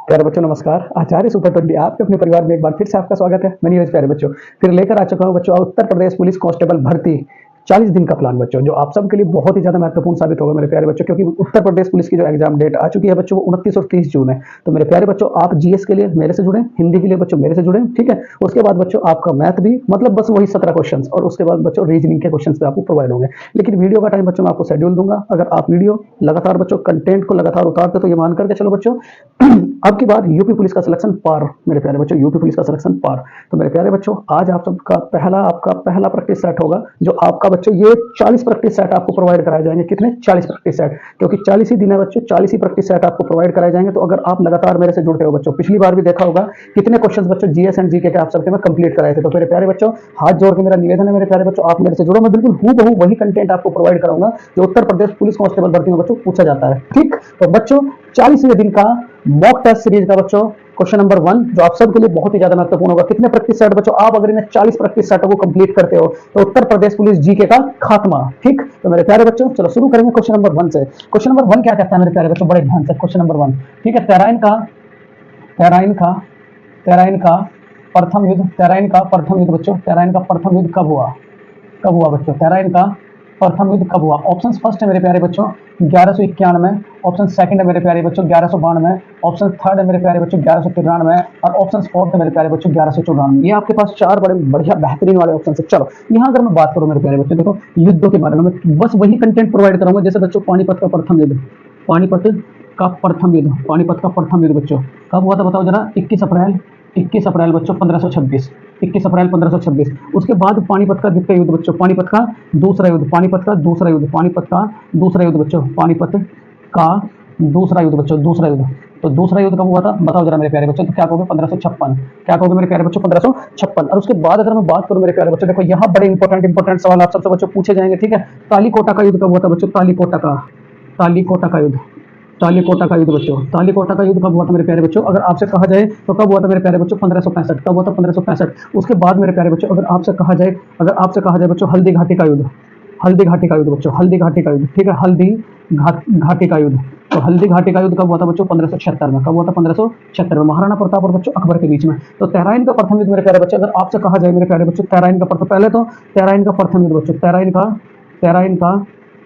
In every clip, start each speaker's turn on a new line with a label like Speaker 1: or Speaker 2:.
Speaker 1: प्यारे बच्चों नमस्कार। आचार्य सुपर 20 आपके अपने परिवार में एक बार फिर से आपका स्वागत है। मैं नीरज। प्यारे बच्चों फिर लेकर आ चुका हूं बच्चों उत्तर प्रदेश पुलिस कांस्टेबल भर्ती 40 दिन का प्लान बच्चों, जो आप सबके लिए बहुत ही ज्यादा महत्वपूर्ण साबित होगा मेरे प्यारे बच्चों, क्योंकि उत्तर प्रदेश पुलिस की जो एग्जाम डेट आ चुकी है बच्चों वो 29 और 30 जून है। तो मेरे प्यारे बच्चों आप जीएस के लिए मेरे से जुड़े, हिंदी के लिए बच्चों मेरे से जुड़े, ठीक है। उसके बाद बच्चों आपका मैथ भी, मतलब बस वही 17 क्वेश्चन, और उसके बाद बच्चों रीजनिंग के क्वेश्चन पे आपको प्रोवाइड होंगे। लेकिन वीडियो का टाइम बच्चों मैं आपको शेड्यूल दूंगा। अगर आप वीडियो लगातार बच्चों कंटेंट को लगातार उतारते तो ये मान करके चलो बच्चों अब की बार यूपी पुलिस का सिलेक्शन पार मेरे प्यारे बच्चों, यूपी पुलिस का सिलेक्शन पार। तो मेरे प्यारे बच्चों आज आप सबका आपका पहला प्रैक्टिस सेट होगा, जो आपका बच्चों ये 40 प्रैक्टिस सेट आपको प्रोवाइड कराए जाएंगे। कितने? 40 प्रैक्टिस सेट, क्योंकि 40 ही दिन है बच्चों, 40 ही प्रैक्टिस सेट आपको प्रोवाइड कराए जाएंगे। तो अगर आप लगातार मेरे से जुड़ते हो बच्चों, पिछली बार भी देखा होगा कितने क्वेश्चन बच्चों जीएस एंड जीके के आप सबके मैं कंप्लीट कराए थे। तो मेरे प्यारे बच्चों हाथ जोड़ के मेरा निवेदन है मेरे प्यारे बच्चों, आप मेरे से जुड़ो। मैं बिल्कुल हूबहू वही कंटेंट आपको प्रोवाइड कराऊंगा जो उत्तर प्रदेश पुलिस कांस्टेबल भर्ती में बच्चों पूछा जाता है, ठीक। तो बच्चों 40वें दिन का मॉक टेस्ट सीरीज का बच्चों क्वेश्चन नंबर 1 जो आप सबके लिए बहुत ही ज्यादा महत्वपूर्ण होगा। कितने प्रैक्टिस सेट बच्चों? आप अगर इन्हें 40 प्रैक्टिस सेटों को कंप्लीट करते हो तो उत्तर प्रदेश पुलिस जीके का खात्मा, ठीक। तो मेरे प्यारे बच्चों चलो शुरू करेंगे क्वेश्चन नंबर 1 से। क्वेश्चन नंबर 1 क्या कहता है मेरे प्यारे बच्चों? बड़े ध्यान से क्वेश्चन नंबर 1, ठीक है। तेराइन का प्रथम युद्ध बच्चों, तेराइन का प्रथम युद्ध कब हुआ बच्चों? तेराइन का प्रथम युद्ध कब हुआ? ऑप्शन फर्स्ट है मेरे प्यारे बच्चों 1191, ऑप्शन सेकंड है मेरे प्यारे बच्चों 1192, ऑप्शन थर्ड है मेरे प्यारे बच्चों 1193, और ऑप्शन फोर्थ है मेरे प्यारे बच्चों 1194। ये आपके पास चार बड़े बढ़िया बेहतरीन वाले ऑप्शन है। चलो यहाँ अगर मैं बात करूँ मेरे प्यारे बच्चों, देखो युद्धों के बारे में मैं बस वही कंटेंट प्रोवाइड करूंगा जैसे बच्चों पानीपत का प्रथम युद्ध, पानीपत का प्रथम युद्ध बच्चों कब हुआ था बताओ जरा? 21 अप्रैल बच्चों 1526, 21 अप्रैल 1526। उसके बाद पानीपत का द्वितीय युद्ध बच्चों, पानीपत का दूसरा युद्ध बच्चों, पानीपत का दूसरा युद्ध बच्चों, दूसरा युद्ध। तो दूसरा युद्ध कब हुआ था बताओ जरा मेरे प्यारे बच्चों? तो क्या कहोगे? 1556। क्या कहोगे मेरे प्यारे बच्चों? 1556। और उसके बाद अगर मैं बात करूं मेरे प्यारे बच्चों, देखो यहाँ बड़े इंपॉर्टेंट सवाल आप सबसे बच्चों पूछे जाएंगे, ठीक है। तालीकोटा का युद्ध कब हुआ था बच्चों? तालीकोटा का युद्ध बच्चों, तालीकोटा का युद्ध कब हुआ था मेरे प्यारे बच्चों? अगर आपसे कहा जाए तो कब हुआ था मेरे प्यारे बच्चों? 1565। कब हुआ था? 1565। उसके बाद मेरे प्यारे बच्चों अगर आपसे कहा जाए बच्चों हल्दी घाटी का युद्ध बच्चों, हल्दी घाटी का युद्ध, ठीक है। घाटी का युद्ध, तो हल्दी घाटी का युद्ध कब हुआ था बच्चों? 1576 में। कब हुआ था? 1576 में, महाराणा प्रताप और बच्चों अकबर के बीच में। तो तेराइन का प्रथम युद्ध मेरे प्यारे बच्चों अगर आपसे कहा जाए मेरे प्यारे बच्चों तेराइन का प्रथम, पहले तो तेराइन का प्रथम युद्ध बच्चों, तेराइन का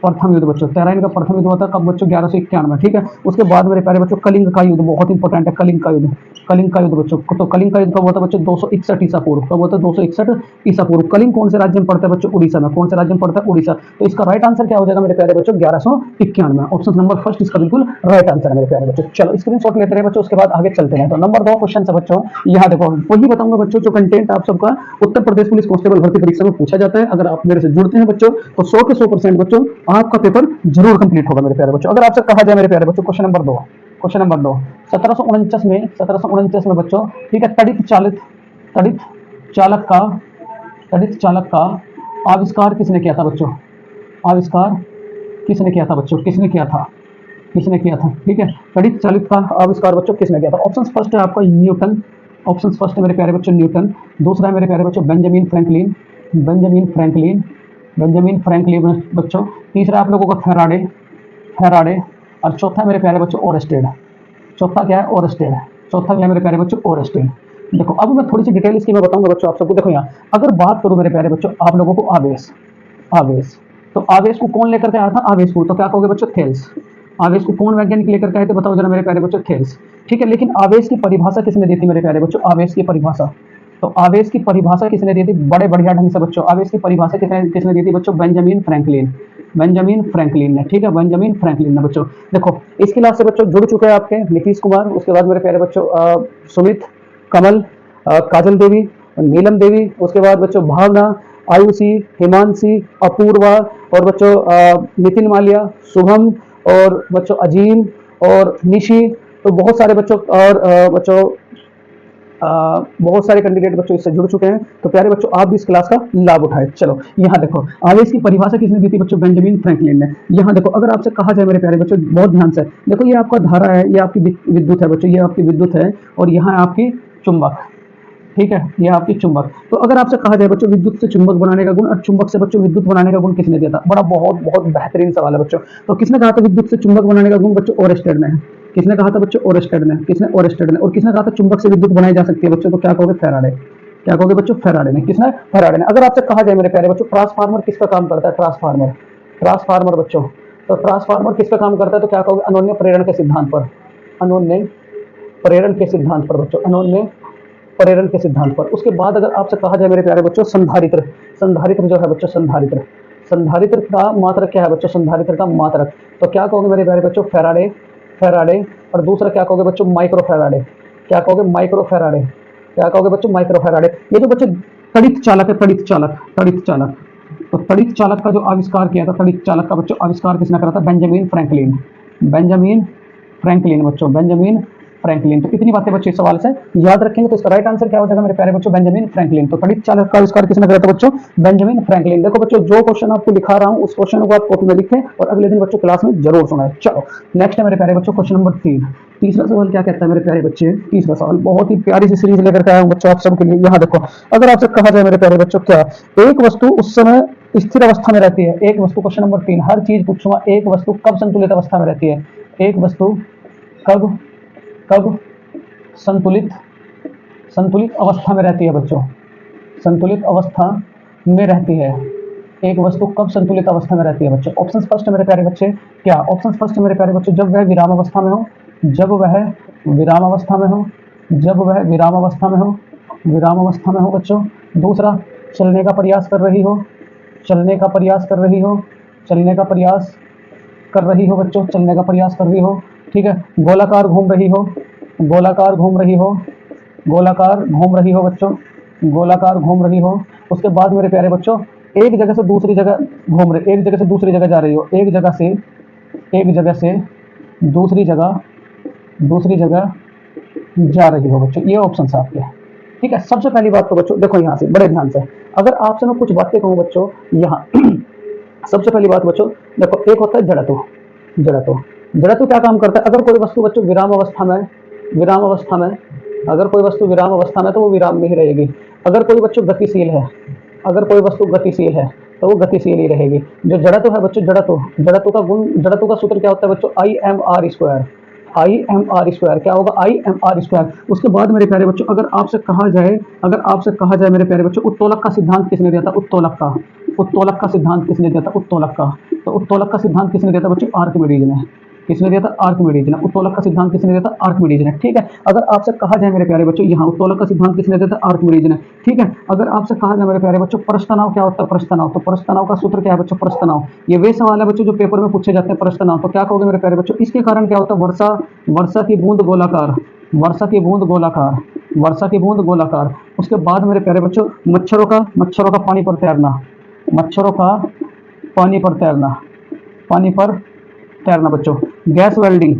Speaker 1: प्रथम युद्ध बच्चों, तेराइन का प्रथम युद्ध होता है कब बच्चों? 1191, ठीक है। उसके बाद मेरे प्यारे बच्चों कलिंग का युद्ध बहुत इंपॉर्टेंट है, कलिंग का युद्ध बच्चों। तो कलिंग का युद्ध कब हुआ था बच्चों? 261 ईसा पूर्व। कब हुआ था? 261 ईसा पूर्व। कलिंग कौन से राज्य में पड़ता है बच्चों? उड़ीसा में। कौन से राज्य में पड़ता है? उड़ीसा। तो इसका राइट आंसर क्या हो जाएगा मेरे प्यारे बच्चों? 1191। ऑप्शन नंबर फर्स्ट इसका बिल्कुल राइट आंसर है मेरे प्यारे बच्चों। चलो स्क्रीनशॉट लेते रहे बच्चों, उसके बाद आगे चलते हैं। तो नंबर 2 क्वेश्चन है बच्चों, यहाँ देखो वही बताऊंगा बच्चों जो कंटेंट आप सबका उत्तर प्रदेश पुलिस कांस्टेबल भर्ती परीक्षा में पूछा जाता है। अगर आप मेरे से जुड़ते हैं बच्चों तो 100 के 100% बच्चों आपका पेपर जरूर कंप्लीट होगा मेरे प्यारे बच्चों। अगर आपसे कहा जाए मेरे प्यारे बच्चों क्वेश्चन नंबर 2 1749 में बच्चों, ठीक है, तड़ित चालक का आविष्कार किसने किया था बच्चों? आविष्कार किसने किया था बच्चों? किसने किया था, ठीक है। तड़ित चालित का आविष्कार बच्चों किसने किया था? ऑप्शन फर्स्ट है आपका न्यूटन, ऑप्शन फर्स्ट है मेरे प्यारे बच्चों न्यूटन। दूसरा है मेरे प्यारे बच्चों बेंजामिन फ्रैंकलिन बच्चों। तीसरा आप लोगों का फेराडे, और चौथा मेरे प्यारे बच्चों ओरेस्टेड। चौथा क्या है? ओरेस्टेड। चौथा क्या है मेरे प्यारे बच्चों? ओरेस्टेड। देखो अब मैं थोड़ी सी डिटेल इसकी मैं बताऊंगा बच्चों आप सबको। देखो यहाँ अगर बात करूं मेरे प्यारे बच्चों आप लोगों को आवेश, तो आवेश को कौन लेकर के आया था? आवेश को तो क्या कहोगे बच्चों? थेल्स। आवेश को कौन वैज्ञानिक लेकर के आए थे बताओ जरा मेरे प्यारे बच्चों? थेल्स, ठीक है। लेकिन आवेश की परिभाषा किसने दी थी मेरे प्यारे बच्चों? आवेश की परिभाषा, तो आवेश की परिभाषा किसने दी थी? बड़े बढ़िया ढंग से बच्चों आवेश की परिभाषा किसने दी थी बच्चों? बेंजामिन फ्रैंकलिन ने, ठीक है, बेंजामिन फ्रैंकलिन ने बच्चों। देखो इसके क्लास से बच्चों जुड़ चुके हैं आपके नीतीश कुमार, उसके बाद मेरे प्यारे बच्चों सुमित, कमल, काजल देवी, नीलम देवी, उसके बाद बच्चों भावना, आयुषी, हिमांशी, अपूर्वा, और बच्चों नितिन माल्या, शुभम, और बच्चों अजीम, और निशी। तो बहुत सारे बच्चों और बच्चों बहुत सारे कैंडिडेट बच्चों इससे जुड़ चुके हैं। तो प्यारे बच्चों आप भी इस क्लास का लाभ उठाए। चलो यहाँ देखो आवेश की परिभाषा किसने दी थी बच्चों? बेंजामिन फ्रैंकलिन ने। यहाँ देखो अगर आपसे कहा जाए मेरे प्यारे बच्चों बहुत ध्यान से देखो, ये आपका धारा है, ये आपकी विद्युत है बच्चों, ये आपकी विद्युत है, और यहाँ आपकी चुंबक, ठीक है, ये आपकी चुंबक। तो अगर आपसे कहा जाए बच्चों विद्युत से चुंबक बनाने का गुण और चुंबक से बच्चों विद्युत बनाने का गुण किसने दिया था? बड़ा बहुत बहुत बेहतरीन सवाल है बच्चों। तो किसने कहा था विद्युत से चुंबक बनाने का गुण? बच्चों ओरेस्टेड ने। किसने कहा था बच्चों? ओरेस्टेड ने। किसने? ओरेस्टेड ने। और किसने कहा था चुंबक से विद्युत बनाई जा सकती है बच्चों? तो क्या कहोगे? फैराडे। क्या कहोगे बच्चों? फैराडे ने। किसने? फैराडे ने। अगर आपसे कहा जाए मेरे प्यारे बच्चों ट्रांसफार्मर किस पर काम करता है? ट्रांसफार्मर। ट्रांसफार्मर बच्चों, तो ट्रांसफार्मर किस पर काम करता है? तो क्या कहोगे? अनोन्य प्रेरण के सिद्धांत पर। अनोन्य प्रेरण के सिद्धांत पर बच्चों, अनोन्य प्रेरण के सिद्धांत पर। उसके बाद अगर आपसे कहा जाए मेरे प्यारे बच्चों संधारित्र, संधारित्र जो है बच्चों, संधारित्र, संधारित्र का मात्रक क्या है बच्चों? संधारित्र का मात्रक, तो क्या कहोगे मेरे प्यारे बच्चों? फैराडे। फैराडे। और दूसरा क्या कहोगे बच्चों? Micro Faraday. क्या कहोगे? Micro Faraday. क्या कहोगे बच्चों? Micro Faraday. ये जो बच्चों तड़ित चालक है, तड़ित चालक, तड़ित चालक, तो तड़ित चालक का जो आविष्कार किया था, तड़ित चालक का बच्चों आविष्कार किसने करा था? Benjamin Franklin. बेंजामिन फ्रैंकलिन बच्चों, बेंजामिन फ्रैंकलिन। तो इतनी बातें बच्चों इस सवाल से याद रखेंगे। तो इसका राइट आंसर क्या हो जाएगा मेरे प्यारे बच्चों? Benjamin Franklin. तो तड़ित चालक का आविष्कार किसने करा था बच्चों? Benjamin Franklin. देखो बच्चों जो क्वेश्चन आपको दिखा रहा हूँ उस क्वेश्चन को आप कॉपी में लिखें और अगले दिन बच्चों क्लास में जरूर सुनाएं। चलो नेक्स्ट है मेरे प्यारे बच्चों क्वेश्चन नंबर 3। तीसरा सवाल क्या कहता है मेरे प्यारे बच्चे? तीसरा सवाल बहुत ही प्यारी सी सीरीज लेकर के आया हूँ बच्चों आप सबके लिए। यहाँ देखो, अगर आपसे कहा जाए मेरे प्यारे बच्चों क्या एक वस्तु उस समय स्थिर अवस्था में रहती है? एक वस्तु, क्वेश्चन नंबर 3, हर चीज पूछूंगा, एक वस्तु कब संतुलित अवस्था में रहती है? एक वस्तु कब कब संतुलित संतुलित अवस्था में रहती है बच्चों? संतुलित अवस्था में रहती है। एक वस्तु कब संतुलित अवस्था में रहती है बच्चों? ऑप्शन फर्स्ट है मेरे प्यारे बच्चे क्या? ऑप्शन फर्स्ट है मेरे प्यारे बच्चों जब वह विराम अवस्था में हो, जब वह विराम अवस्था में हो, जब वह विराम अवस्था में हो, विराम अवस्था में हो बच्चों। दूसरा, चलने का प्रयास कर रही हो, चलने का प्रयास कर रही हो, चलने का प्रयास कर रही हो बच्चों, चलने का प्रयास कर रही हो। ठीक है, गोलाकार घूम रही हो, गोलाकार घूम रही हो, गोलाकार घूम रही हो बच्चों, गोलाकार घूम रही हो। उसके बाद मेरे प्यारे बच्चों एक जगह से दूसरी जगह घूम रही, एक जगह से दूसरी जगह जा रही हो, एक जगह से, एक जगह से दूसरी जगह, दूसरी जगह जा रही हो बच्चों। ये ऑप्शन है आपके। ठीक है, सबसे पहली बात तो बच्चों देखो यहाँ से बड़े ध्यान से, अगर आपसे मैं कुछ बातें कहूँ बच्चों यहाँ सबसे पहली बात बच्चों देखो, एक होता है जड़त्व। जड़त्व, जड़त्व क्या काम करता है? अगर कोई वस्तु बच्चों विराम अवस्था में, विराम अवस्था में, अगर कोई वस्तु विराम अवस्था में तो वो विराम में ही रहेगी। अगर कोई बच्चों गतिशील है, अगर कोई वस्तु गतिशील है तो वो गतिशील ही रहेगी। जो जड़त्व है बच्चों, जड़त्व, जड़त्व का गुण, जड़त्व का सूत्र क्या होता है बच्चों? I M R square. I M R square I M? R M R स्क्वायर। उसके बाद मेरे प्यारे बच्चों अगर आपसे कहा जाए, अगर आपसे कहा जाए मेरे प्यारे बच्चों उत्तोलक का सिद्धांत किसने दिया था? उत्तोलक का, उत्तोलक का सिद्धांत किसने दिया था? उत्तोलक का। तो उत्तोलक का सिद्धांत किसने दिया था बच्चों? आर्किमिडीज ने। किसने दिया था? आर्किमिडीज ने। उत्तोलक का सिद्धांत किसने दिया था? आर्किमिडीज ने। ठीक है, अगर आपसे कहा जाए मेरे प्यारे बच्चों यहाँ उत्तोलक का सिद्धांत किसने दिया था? आर्किमिडीज ने। ठीक है, अगर आपसे कहा जाए मेरे प्यारे बच्चों प्रस्थ क्या होता है? प्रस्थ तो प्रस्थ का सूत्र क्या है बच्चों? प्रस्थ। ये वे सवाल है बच्चों जो पेपर में पूछे जाते हैं। प्रस्थ तो क्या कहोगे मेरे प्यारे बच्चों? इसके कारण क्या होता है? वर्षा, वर्षा की बूंद गोलाकार, वर्षा की बूंद गोलाकार, वर्षा की बूंद गोलाकार। उसके बाद मेरे प्यारे बच्चों मच्छरों का, मच्छरों का पानी पर तैरना, मच्छरों का पानी पर तैरना, पानी पर तैरना बच्चों। गैस वेल्डिंग,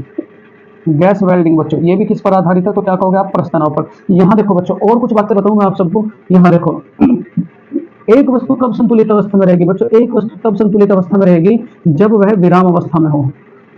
Speaker 1: गैस वेल्डिंग बच्चों ये भी किस पर आधारित है? तो क्या कहोगे आप? प्रस्ताव पर। यहाँ देखो बच्चों और कुछ बातें बताऊं मैं आप सबको। यहाँ देखो एक वस्तु कब संतुलित अवस्था में रहेगी बच्चों? एक वस्तु तब संतुलित अवस्था में रहेगी जब वह विराम अवस्था में हो,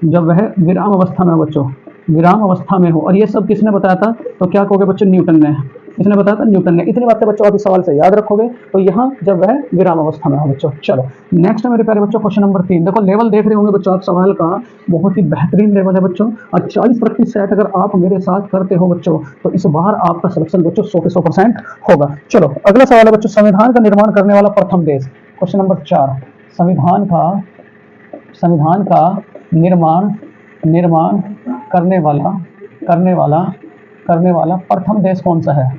Speaker 1: जब वह विराम अवस्था में हो बच्चों, विराम अवस्था में हो। और ये सब किसने बताया था? तो क्या कहोगे बच्चों? न्यूटन ने। किसने बताया था? न्यूटन ने। इतनी बातें बच्चों आप इस सवाल से याद रखोगे। तो यहाँ जब वह विराम अवस्था में हो बच्चों। चलो नेक्स्ट है मेरे प्यारे बच्चों क्वेश्चन नंबर 3। देखो लेवल देख रहे होंगे बच्चों आप सवाल का, बहुत ही बेहतरीन लेवल है बच्चों। और 40% अगर आप मेरे साथ करते हो बच्चों तो इस बार आपका सिलेक्शन बच्चों 100 के 100% होगा। चलो अगला सवाल है बच्चों संविधान का निर्माण करने वाला प्रथम देश। क्वेश्चन नंबर 4, संविधान का, संविधान का निर्माण, निर्माण करने वाला, करने वाला, करने वाला प्रथम देश कौन सा है?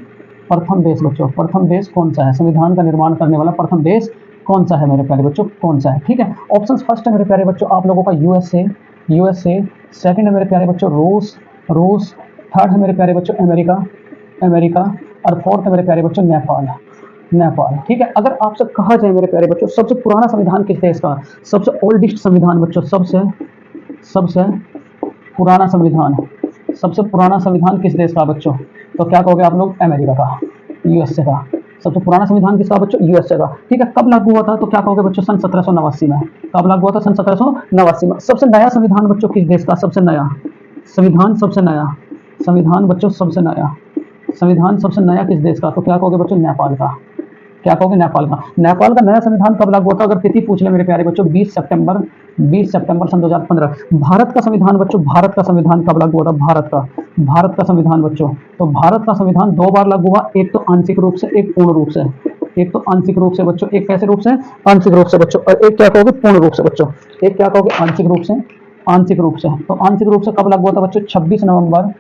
Speaker 1: प्रथम देश बच्चों, प्रथम देश कौन सा है? संविधान का निर्माण करने वाला प्रथम देश कौन सा है मेरे प्यारे बच्चों? कौन सा है? ठीक है, ऑप्शन फर्स्ट है मेरे प्यारे बच्चों आप लोगों का यूएसए, यूएसए। सेकंड है मेरे प्यारे बच्चों रूस, रूस। थर्ड है मेरे प्यारे बच्चों अमेरिका, अमेरिका। और फोर्थ है मेरे प्यारे बच्चों नेपाल, नेपाल। ठीक है, अगर आपसे कहा जाए मेरे प्यारे बच्चों सबसे पुराना संविधान किस देश का? सबसे ओल्डेस्ट संविधान बच्चों, सबसे, सबसे पुराना संविधान, सबसे पुराना संविधान किस देश का बच्चों? तो क्या कहोगे आप लोग? अमेरिका का, यूएसए का। सबसे पुराना संविधान किसका बच्चों? यूएसए का। ठीक है, कब लागू हुआ था? तो क्या कहोगे बच्चों? सन 1789 में। कब लागू हुआ था? सन 1789 में। सबसे नया संविधान बच्चों किस देश का? सबसे नया संविधान, सबसे नया संविधान बच्चों, सबसे नया संविधान सबसे नया किस देश का? तो क्या कहोगे बच्चों? नेपाल का। क्या कहोगे? नेपाल का। नेपाल का नया संविधान कब लागू होता? अगर तिथि पूछ ले मेरे प्यारे बच्चों, 20 सितंबर सन 2015। भारत का संविधान बच्चों, भारत का संविधान कब लागू होता? भारत का संविधान बच्चों, तो भारत का संविधान 2 बार लागू हुआ, एक तो आंशिक रूप से, एक पूर्ण रूप से। एक तो आंशिक रूप से बच्चों, एक कैसे रूप से? आंशिक रूप से बच्चों, और एक क्या कहोगे? पूर्ण रूप से बच्चों। एक क्या कहोगे? आंशिक रूप से। आंशिक रूप से, तो आंशिक रूप से कब लागू होता बच्चों? 26 नवंबर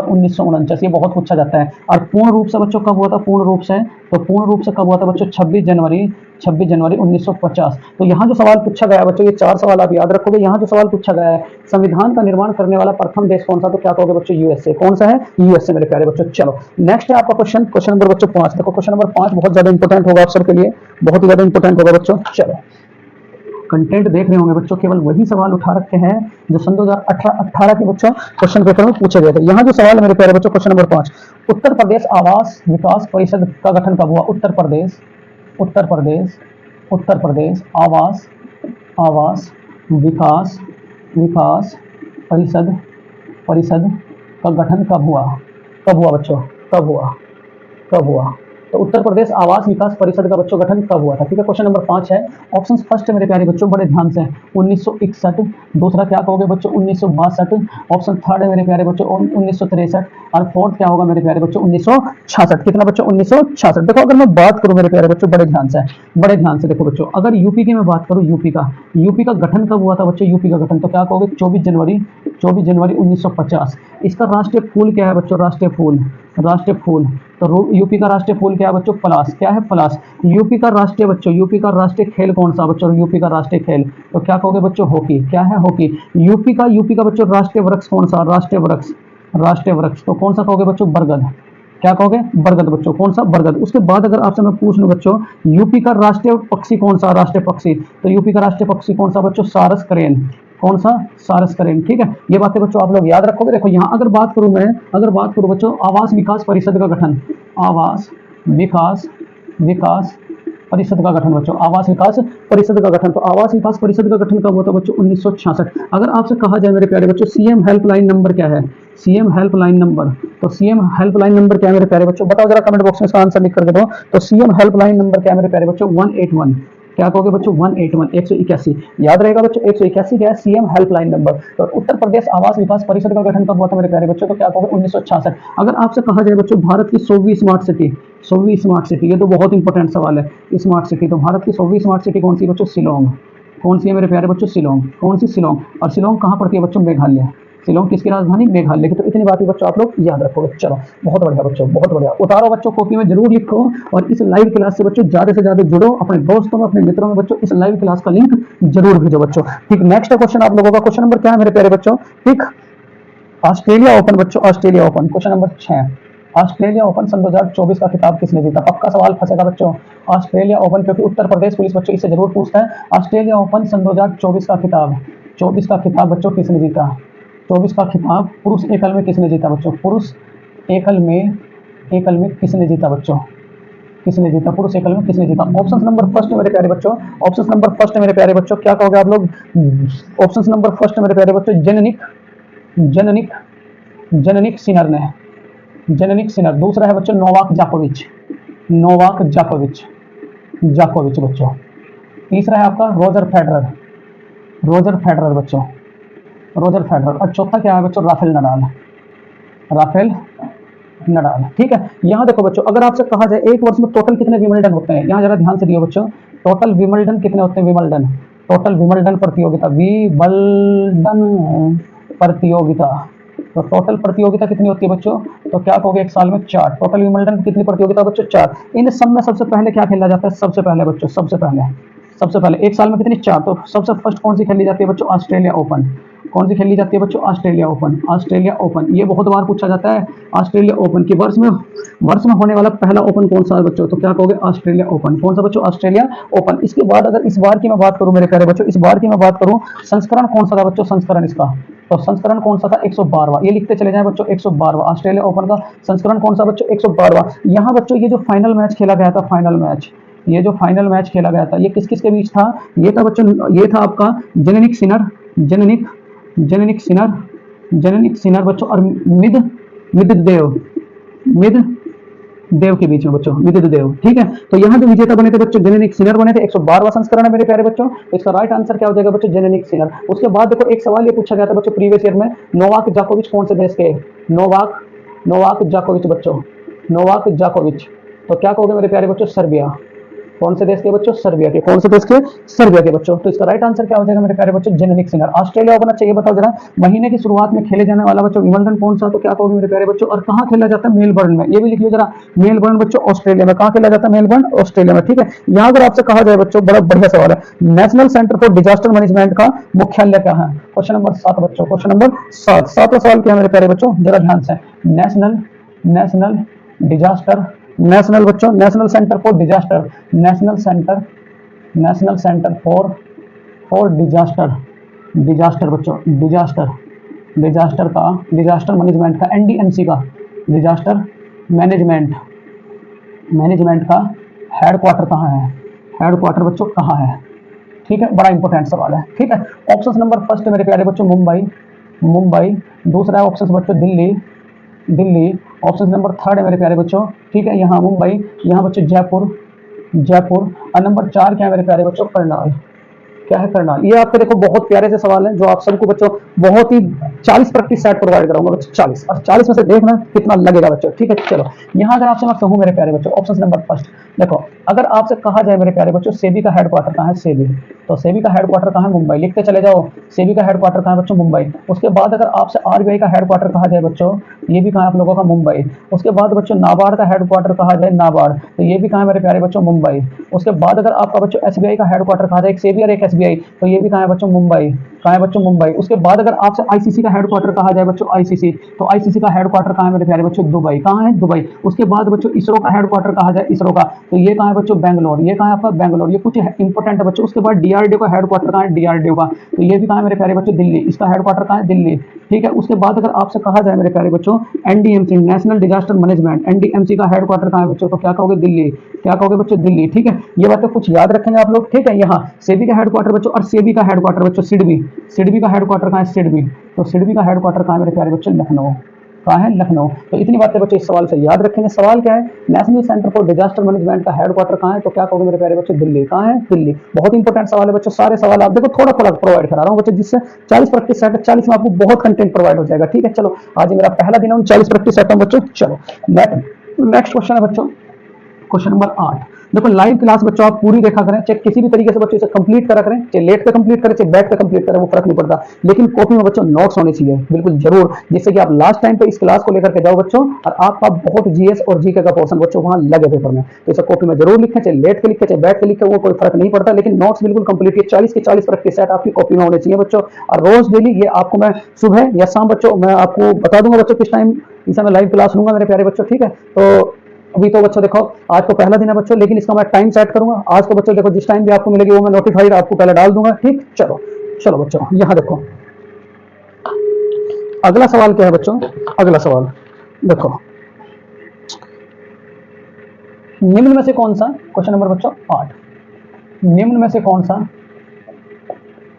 Speaker 1: 1949। ये बहुत पूछा जाता है। और पूर्ण रूप से बच्चों कब हुआ था? पूर्ण रूप से, तो पूर्ण रूप से कब हुआ था बच्चों? 26 जनवरी 1950। तो यहाँ जो सवाल पूछा गया है बच्चों, ये 4 सवाल आप याद रखोगे। यहाँ जो सवाल पूछा गया है, संविधान का निर्माण करने वाला प्रथम देश कौन सा? तो क्या कहोगे बच्चों? यूएसए। कौन सा है? यूएसए मेरे प्यारे बच्चों। चलो नेक्स्ट है आपका क्वेश्चन नंबर बच्चों 5। देखो क्वेश्चन नंबर 5 बहुत ज्यादा इंपॉर्टेंट होगा आप सबके लिए, बहुत ही ज्यादा इंपॉर्टेंट होगा बच्चों। चलो कंटेंट देख रहे होंगे बच्चों, केवल वही सवाल उठा रखे हैं जो सन 2018 के बच्चों क्वेश्चन पेपर में पूछे गए थे। यहाँ जो सवाल है मेरे प्यारे बच्चों, क्वेश्चन नंबर 5, उत्तर प्रदेश आवास विकास परिषद का गठन कब हुआ? उत्तर प्रदेश आवास विकास परिषद का गठन कब हुआ? बच्चों? कब हुआ? तो उत्तर प्रदेश आवास विकास परिषद का बच्चों गठन कब हुआ था? ठीक है, क्वेश्चन नंबर 5 है। ऑप्शन फर्स्ट है मेरे प्यारे बच्चों, बड़े ध्यान से, 1961। दूसरा क्या कहोगे बच्चों? 1962। ऑप्शन थर्ड है मेरे प्यारे बच्चों 1963। और फोर्थ क्या होगा मेरे प्यारे बच्चों? 1966। कितना बच्चों? 1966। देखो अगर मैं बात करूं मेरे प्यारे बच्चों, बड़े ध्यान से देखो बच्चों, अगर यूपी की मैं बात करूं, यूपी का गठन कब हुआ था बच्चों? यूपी का गठन, तो क्या कहोगे? 24 जनवरी 1950। इसका राष्ट्रीय फूल क्या है बच्चों? राष्ट्रीय फूल, तो यूपी का राष्ट्रीय फूल क्या है बच्चों? पलाश। क्या है? पलाश। यूपी का राष्ट्रीय खेल कौन सा बच्चों? यूपी का राष्ट्रीय खेल, तो क्या कहोगे बच्चों? हॉकी। क्या है? हॉकी। यूपी का बच्चों राष्ट्रीय वृक्ष कौन सा? राष्ट्रीय वृक्ष, तो कौन सा कहोगे बच्चों? बरगद। क्या कहोगे? बरगद बच्चों। कौन सा? बरगद। उसके बाद अगर आपसे मैं पूछ लूं बच्चों, यूपी का राष्ट्रीय पक्षी कौन सा? राष्ट्रीय पक्षी, तो यूपी का राष्ट्रीय पक्षी कौन सा बच्चों? सारस करेन। कौन सा? सारस करेन। ठीक है, ये बातें बच्चों आप लोग याद रखोगे। देखो यहाँ अगर बात करूं बच्चों, आवास विकास परिषद का गठन, आवास विकास परिषद का गठन बच्चों, आवास विकास परिषद का गठन, तो आवास विकास परिषद का गठन कब होता है बच्चों? 1966। अगर आपसे कहा जाए मेरे प्यारे बच्चों, सीएम हेल्पलाइन नंबर क्या है? सीएम हेल्पलाइन नंबर, तो सीएम हेल्पलाइन नंबर क्या है मेरे प्यारे बच्चों? बताओ जरा कमेंट बॉक्स में इसका आंसर लिख करके दो। तो सीएम हेल्पलाइन नंबर क्या है मेरे प्यारे बच्चों? 181। क्या कहोगे बच्चों? 181, 181 याद रहेगा बच्चों। 181 क्या है? CM helpline number. तो उत्तर प्रदेश आवास विकास परिषद का गठन कब हुआ था मेरे प्यारे बच्चों? तो क्या कहोगे? 1966। अगर आपसे कहा जाए बच्चों, भारत की 100वीं स्मार्ट सिटी, ये तो बहुत इंपॉर्टेंट सवाल है। स्मार्ट सिटी, तो भारत की 100वीं स्मार्ट सिटी कौन सी बच्चों? शिलोंग। कौन सी है मेरे प्यारे बच्चों? शिलोंग। कौन सी? शिलोंग। और शिलोंग कहाँ पड़ती है बच्चों? मेघालय। शिलोंग किसकी राजधानी? मेघालय की। तो इतनी बातें बच्चों आप लोग याद रखोगे। चलो बहुत बढ़िया बच्चों, बहुत बढ़िया। उतारो बच्चों, कॉपी में जरूर लिखो, और इस लाइव क्लास से बच्चों ज्यादा से ज्यादा जुड़ो, अपने दोस्तों में, अपने मित्रों में बच्चों इस लाइव क्लास का लिंक जरूर भेजो बच्चों। ठीक, नेक्स्ट क्वेश्चन आप लोगों का, क्वेश्चन नंबर क्या है मेरे प्यारे बच्चों? ठीक, ऑस्ट्रेलिया ओपन बच्चों, Australia Open, question number 6, Australia Open सन 2024 का खिताब किसने जीता? पक्का सवाल फंसेगा बच्चों, ऑस्ट्रेलिया ओपन, क्योंकि उत्तर प्रदेश पुलिस बच्चों इससे जरूर पूछता है। ऑस्ट्रेलिया ओपन सन 2024 का खिताब, 24 का खिताब बच्चों किसने जीता? 24 का खिताब पुरुष एकल में किसने जीता बच्चों? पुरुष एकल में किसने जीता बच्चों? किसने जीता? पुरुष एकल में किसने जीता? ऑप्शन नंबर फर्स्ट मेरे प्यारे बच्चों, ऑप्शन नंबर फर्स्ट मेरे प्यारे बच्चों, क्या कहोगे आप लोग? ऑप्शन नंबर फर्स्ट मेरे प्यारे बच्चों, जेनेनिक सिनर ने, जेनेनिक सिनर। दूसरा है बच्चों नोवाक जाकोविच बच्चों। तीसरा है आपका रोजर फेडरर बच्चों, रोजर फेडरर। और चौथा क्या है बच्चों? Rafael Nadal. ठीक है, यहाँ देखो बच्चों, अगर आपसे कहा जाए एक वर्ष में टोटल कितने विमल्डन होते हैं, यहाँ जरा ध्यान से दियो बच्चों, टोटल विमल्डन कितने होते हैं? टोटल विमल्डन प्रतियोगिता, तो टोटल प्रतियोगिता कितनी होती है बच्चों? तो क्या कहोगे? एक साल में 4। टोटल विमल्डन कितनी प्रतियोगिता बच्चों? 4। इन सब में सबसे पहले क्या खेला जाता है? सबसे पहले बच्चों, सबसे पहले एक साल में कितनी? 4। तो सबसे फर्स्ट कौन सी खेली जाती है बच्चों? Australia open. कौन सी खेली जाती है बच्चों? Australia open. ये बहुत बार पूछा जाता है, ऑस्ट्रेलिया ओपन की वर्ष में होने वाला पहला ओपन कौन सा है बच्चों? तो क्या कहोगे? Australia open. कौन सा बच्चों? Australia open. इसके बाद अगर इस बार की मैं बात करूं मेरे प्यारे बच्चों, इस बार की मैं बात करूं, संस्करण कौन सा था बच्चों? संस्करण इसका, तो संस्करण कौन सा था? 112वां। ये लिखते चले जाएं बच्चों, 112वां ऑस्ट्रेलिया ओपन का संस्करण कौन सा बच्चों? 112वां। यहाँ बच्चों ये जो फाइनल मैच खेला गया था, ये किस किस के बीच था? ये था बच्चों, ये था आपका जेनेनिक सिनर बच्चों, और मिददेव मिद देव के बीच में बच्चों, विदित देव। ठीक है, तो यहाँ जो विजेता बने थे बच्चों, जेनेनिक सिनर बने थे। 112वां संस्करण है मेरे प्यारे बच्चों। तो इसका राइट आंसर क्या हो जाएगा बच्चों, जेनेनिक सिनर। उसके बाद देखो एक सवाल ये पूछा गया था बच्चों प्रीवियस ईयर में, नोवाक जोकोविच कौन से देश के? नोवाक नोवाक जोकोविच बच्चों, नोवाक जोकोविच। तो क्या कहोगे मेरे प्यारे बच्चों, सर्बिया। कौन से देश के बच्चों, सर्बिया के। कौन से देश के, सर्बिया के बच्चों। तो इसका राइट आंसर क्या हो जाएगा मेरे प्यारे बच्चों, जेनेनिक सिनर। ऑस्ट्रेलिया ओपन चाहिए, बताओ जरा महीने की शुरुआत में खेले जाने वाला बच्चों विंबलडन कौन सा? तो क्या कहोगे मेरे प्यारे बच्चों, और कहाँ खेला जाता है, मेलबर्न में। ये भी लिख लो जरा, मेलबर्न बच्चों ऑस्ट्रेलिया में। कहाँ खेला जाता है, मेलबर्न ऑस्ट्रेलिया में। ठीक है, यहाँ अगर आपसे कहा जाए बच्चों, बड़ा बढ़िया सवाल है, national centre for disaster management का मुख्यालय क्या है? क्वेश्चन नंबर 7 बच्चों, क्वेश्चन नंबर 7। सातवां सवाल क्या है मेरे प्यारे बच्चों, जरा ध्यान से। नेशनल नेशनल डिजास्टर, नेशनल बच्चों, national centre for disaster, national centre for disaster, disaster बच्चों, डिजास्टर मैनेजमेंट का, एनडीएमसी का, डिजास्टर मैनेजमेंट मैनेजमेंट का हेडक्वार्टर कहाँ है? हेडक्वार्टर बच्चों कहाँ है? ठीक है, बड़ा इंपॉर्टेंट सवाल है। ठीक है, ऑप्शन नंबर फर्स्ट है मेरे प्यारे बच्चों, मुंबई, मुंबई। दूसरा ऑप्शन बच्चों, Delhi, Delhi. Option number third है मेरे प्यारे बच्चों, ठीक है, यहाँ मुंबई, यहाँ बच्चों जयपुर, जयपुर। और नंबर 4 क्या है मेरे प्यारे बच्चों, करनाल। क्या है, करनाल। ये आपके देखो बहुत प्यारे से सवाल है, जो आप सबको बच्चों बहुत ही 40 प्रैक्टिस सेट प्रोवाइड कराऊंगा बच्चों, 40, और 40 में से देखना कितना लगेगा बच्चों। ठीक है, चलो यहाँ अगर आपसे मैं कहूँ मेरे प्यारे बच्चों, ऑप्शन नंबर फर्स्ट देखो, अगर आपसे कहा जाए मेरे प्यारे बच्चों, सेबी का हेडक्वार्टर कहाँ है? सेबी। तो सेबी का हेडक्वार्टर कहाँ है? मुंबई। लिखते चले जाओ, सेबी का हेडक्वार्टर कहाँ है बच्चों? मुंबई। उसके बाद अगर आपसे आरबीआई का हेडक्वार्टर कहा जाए बच्चों, ये भी कहाँ है आप लोगों का? मुंबई। उसके बाद बच्चों नाबार्ड का हेडक्वार्टर कहा जाए, नाबार्ड, तो ये भी कहाँ है मेरे प्यारे बच्चों? मुंबई। उसके बाद अगर आपका बच्चों एसबीआई का हेडक्वार्टर कहा जाए, एक सेबी और एक एसबीआई, तो ये भी कहाँ है बच्चों? मुंबई। कहाँ है बच्चों? मुंबई। उसके बाद अगर आपसे आईसीसी का हेडक्वार्टर कहा जाए बच्चों, आईसीसी, तो आईसीसी का हेडक्वार्टर कहाँ है मेरे प्यारे बच्चों? दुबई। कहाँ है? दुबई। उसके बाद बच्चों इसरो का हेडक्वार्टर कहा जाए, इसरो का, तो ये कहाँ है बच्चों? बेंगलोर। ये कहाँ है आपका? बेंगलोर। ये कुछ इंपॉर्टेंट है बच्चों। उसके बाद डीआरडीओ का हेडक्वार्टर कहाँ है? डीआरडीओ का, तो ये भी कहाँ है मेरे प्यारे बच्चों? दिल्ली। इसका हेडक्वार्टर कहाँ है? दिल्ली। ठीक है, उसके बाद अगर आपसे कहा जाए मेरे प्यारे बच्चों, NDMC, national disaster management, NDMC का हेडक्वार्टर कहाँ है बच्चों? तो क्या कहोगे? दिल्ली। क्या कहोगे बच्चों? दिल्ली। ठीक है, ये बातें कुछ याद रखेंगे आप लोग। ठीक है, यहाँ सेबी का हेडक्वार्टर बच्चों, और सेबी का हेडक्वार्टर बच्चों सिडबी, सिडबी का हेडक्वार्टर कहाँ है? सिडबी। तो सिडबी का हेडक्वार्टर कहाँ है मेरे प्यारे बच्चों? लखनऊ। कहाँ है? लखनऊ। तो इतनी बातें बच्चों इस सवाल से याद रखेंगे। सवाल क्या है, national centre for disaster management का हेडक्वार्टर कहाँ है? तो क्या कहोगे मेरे प्यारे बच्चों? दिल्ली। कहाँ है? दिल्ली। बहुत इंपॉर्टेंट सवाल है बच्चों। सारे सवाल आप देखो थोड़ा थोड़ा प्रोवाइड करा रहा हूँ बच्चों, जिससे 40 प्रैक्टिस सेट है, 40 में आपको बहुत कंटेंट प्रोवाइड हो जाएगा। ठीक है, चलो आज मेरा पहला दिन है, उन 40 प्रैक्टिस सेट बच्चों। चलो नेक्स्ट क्वेश्चन है बच्चों, क्वेश्चन नंबर 8। देखो लाइव क्लास बच्चों आप पूरी देखा करें, चाहे किसी भी तरीके से बच्चों इसे कंप्लीट करा करें, चाहे लेट पे कंप्लीट करें, चाहे बैठ पे कंप्लीट करें, वो फर्क नहीं पड़ता, लेकिन कॉपी में बच्चों नोट्स होने चाहिए बिल्कुल जरूर, जिससे कि आप लास्ट टाइम पे इस क्लास को लेकर के जाओ बच्चों, और आपका बहुत जीएस और जीके का पोर्शन बच्चों वहां लगे पेपर में। तो इसे कॉपी में जरूर लिखें, चाहे लेट के लिखे चाहे बैठ के लिखे, वो कोई फर्क नहीं पड़ता, लेकिन नोट्स बिल्कुल कंप्लीट, 40 के 40 प्रैक्टिस सेट आपकी कॉपी में होने चाहिए बच्चों। और रोज डेली ये आपको मैं सुबह या शाम बच्चों मैं आपको बता दूंगा बच्चों किस टाइम इसे मैं लाइव क्लास लूंगा मेरे प्यारे बच्चों। ठीक है, तो अभी तो बच्चों देखो आज तो पहला दिन है बच्चों, लेकिन इसका मैं टाइम सेट करूंगा। आज तो बच्चों देखो जिस टाइम भी आपको मिलेगी वो मैं नोटिफाइड आपको पहले डाल दूंगा। ठीक, चलो चलो बच्चों यहाँ देखो अगला सवाल क्या है बच्चों। अगला सवाल देखो, निम्न में से कौन सा, क्वेश्चन नंबर बच्चों 8, निम्न में से कौन सा,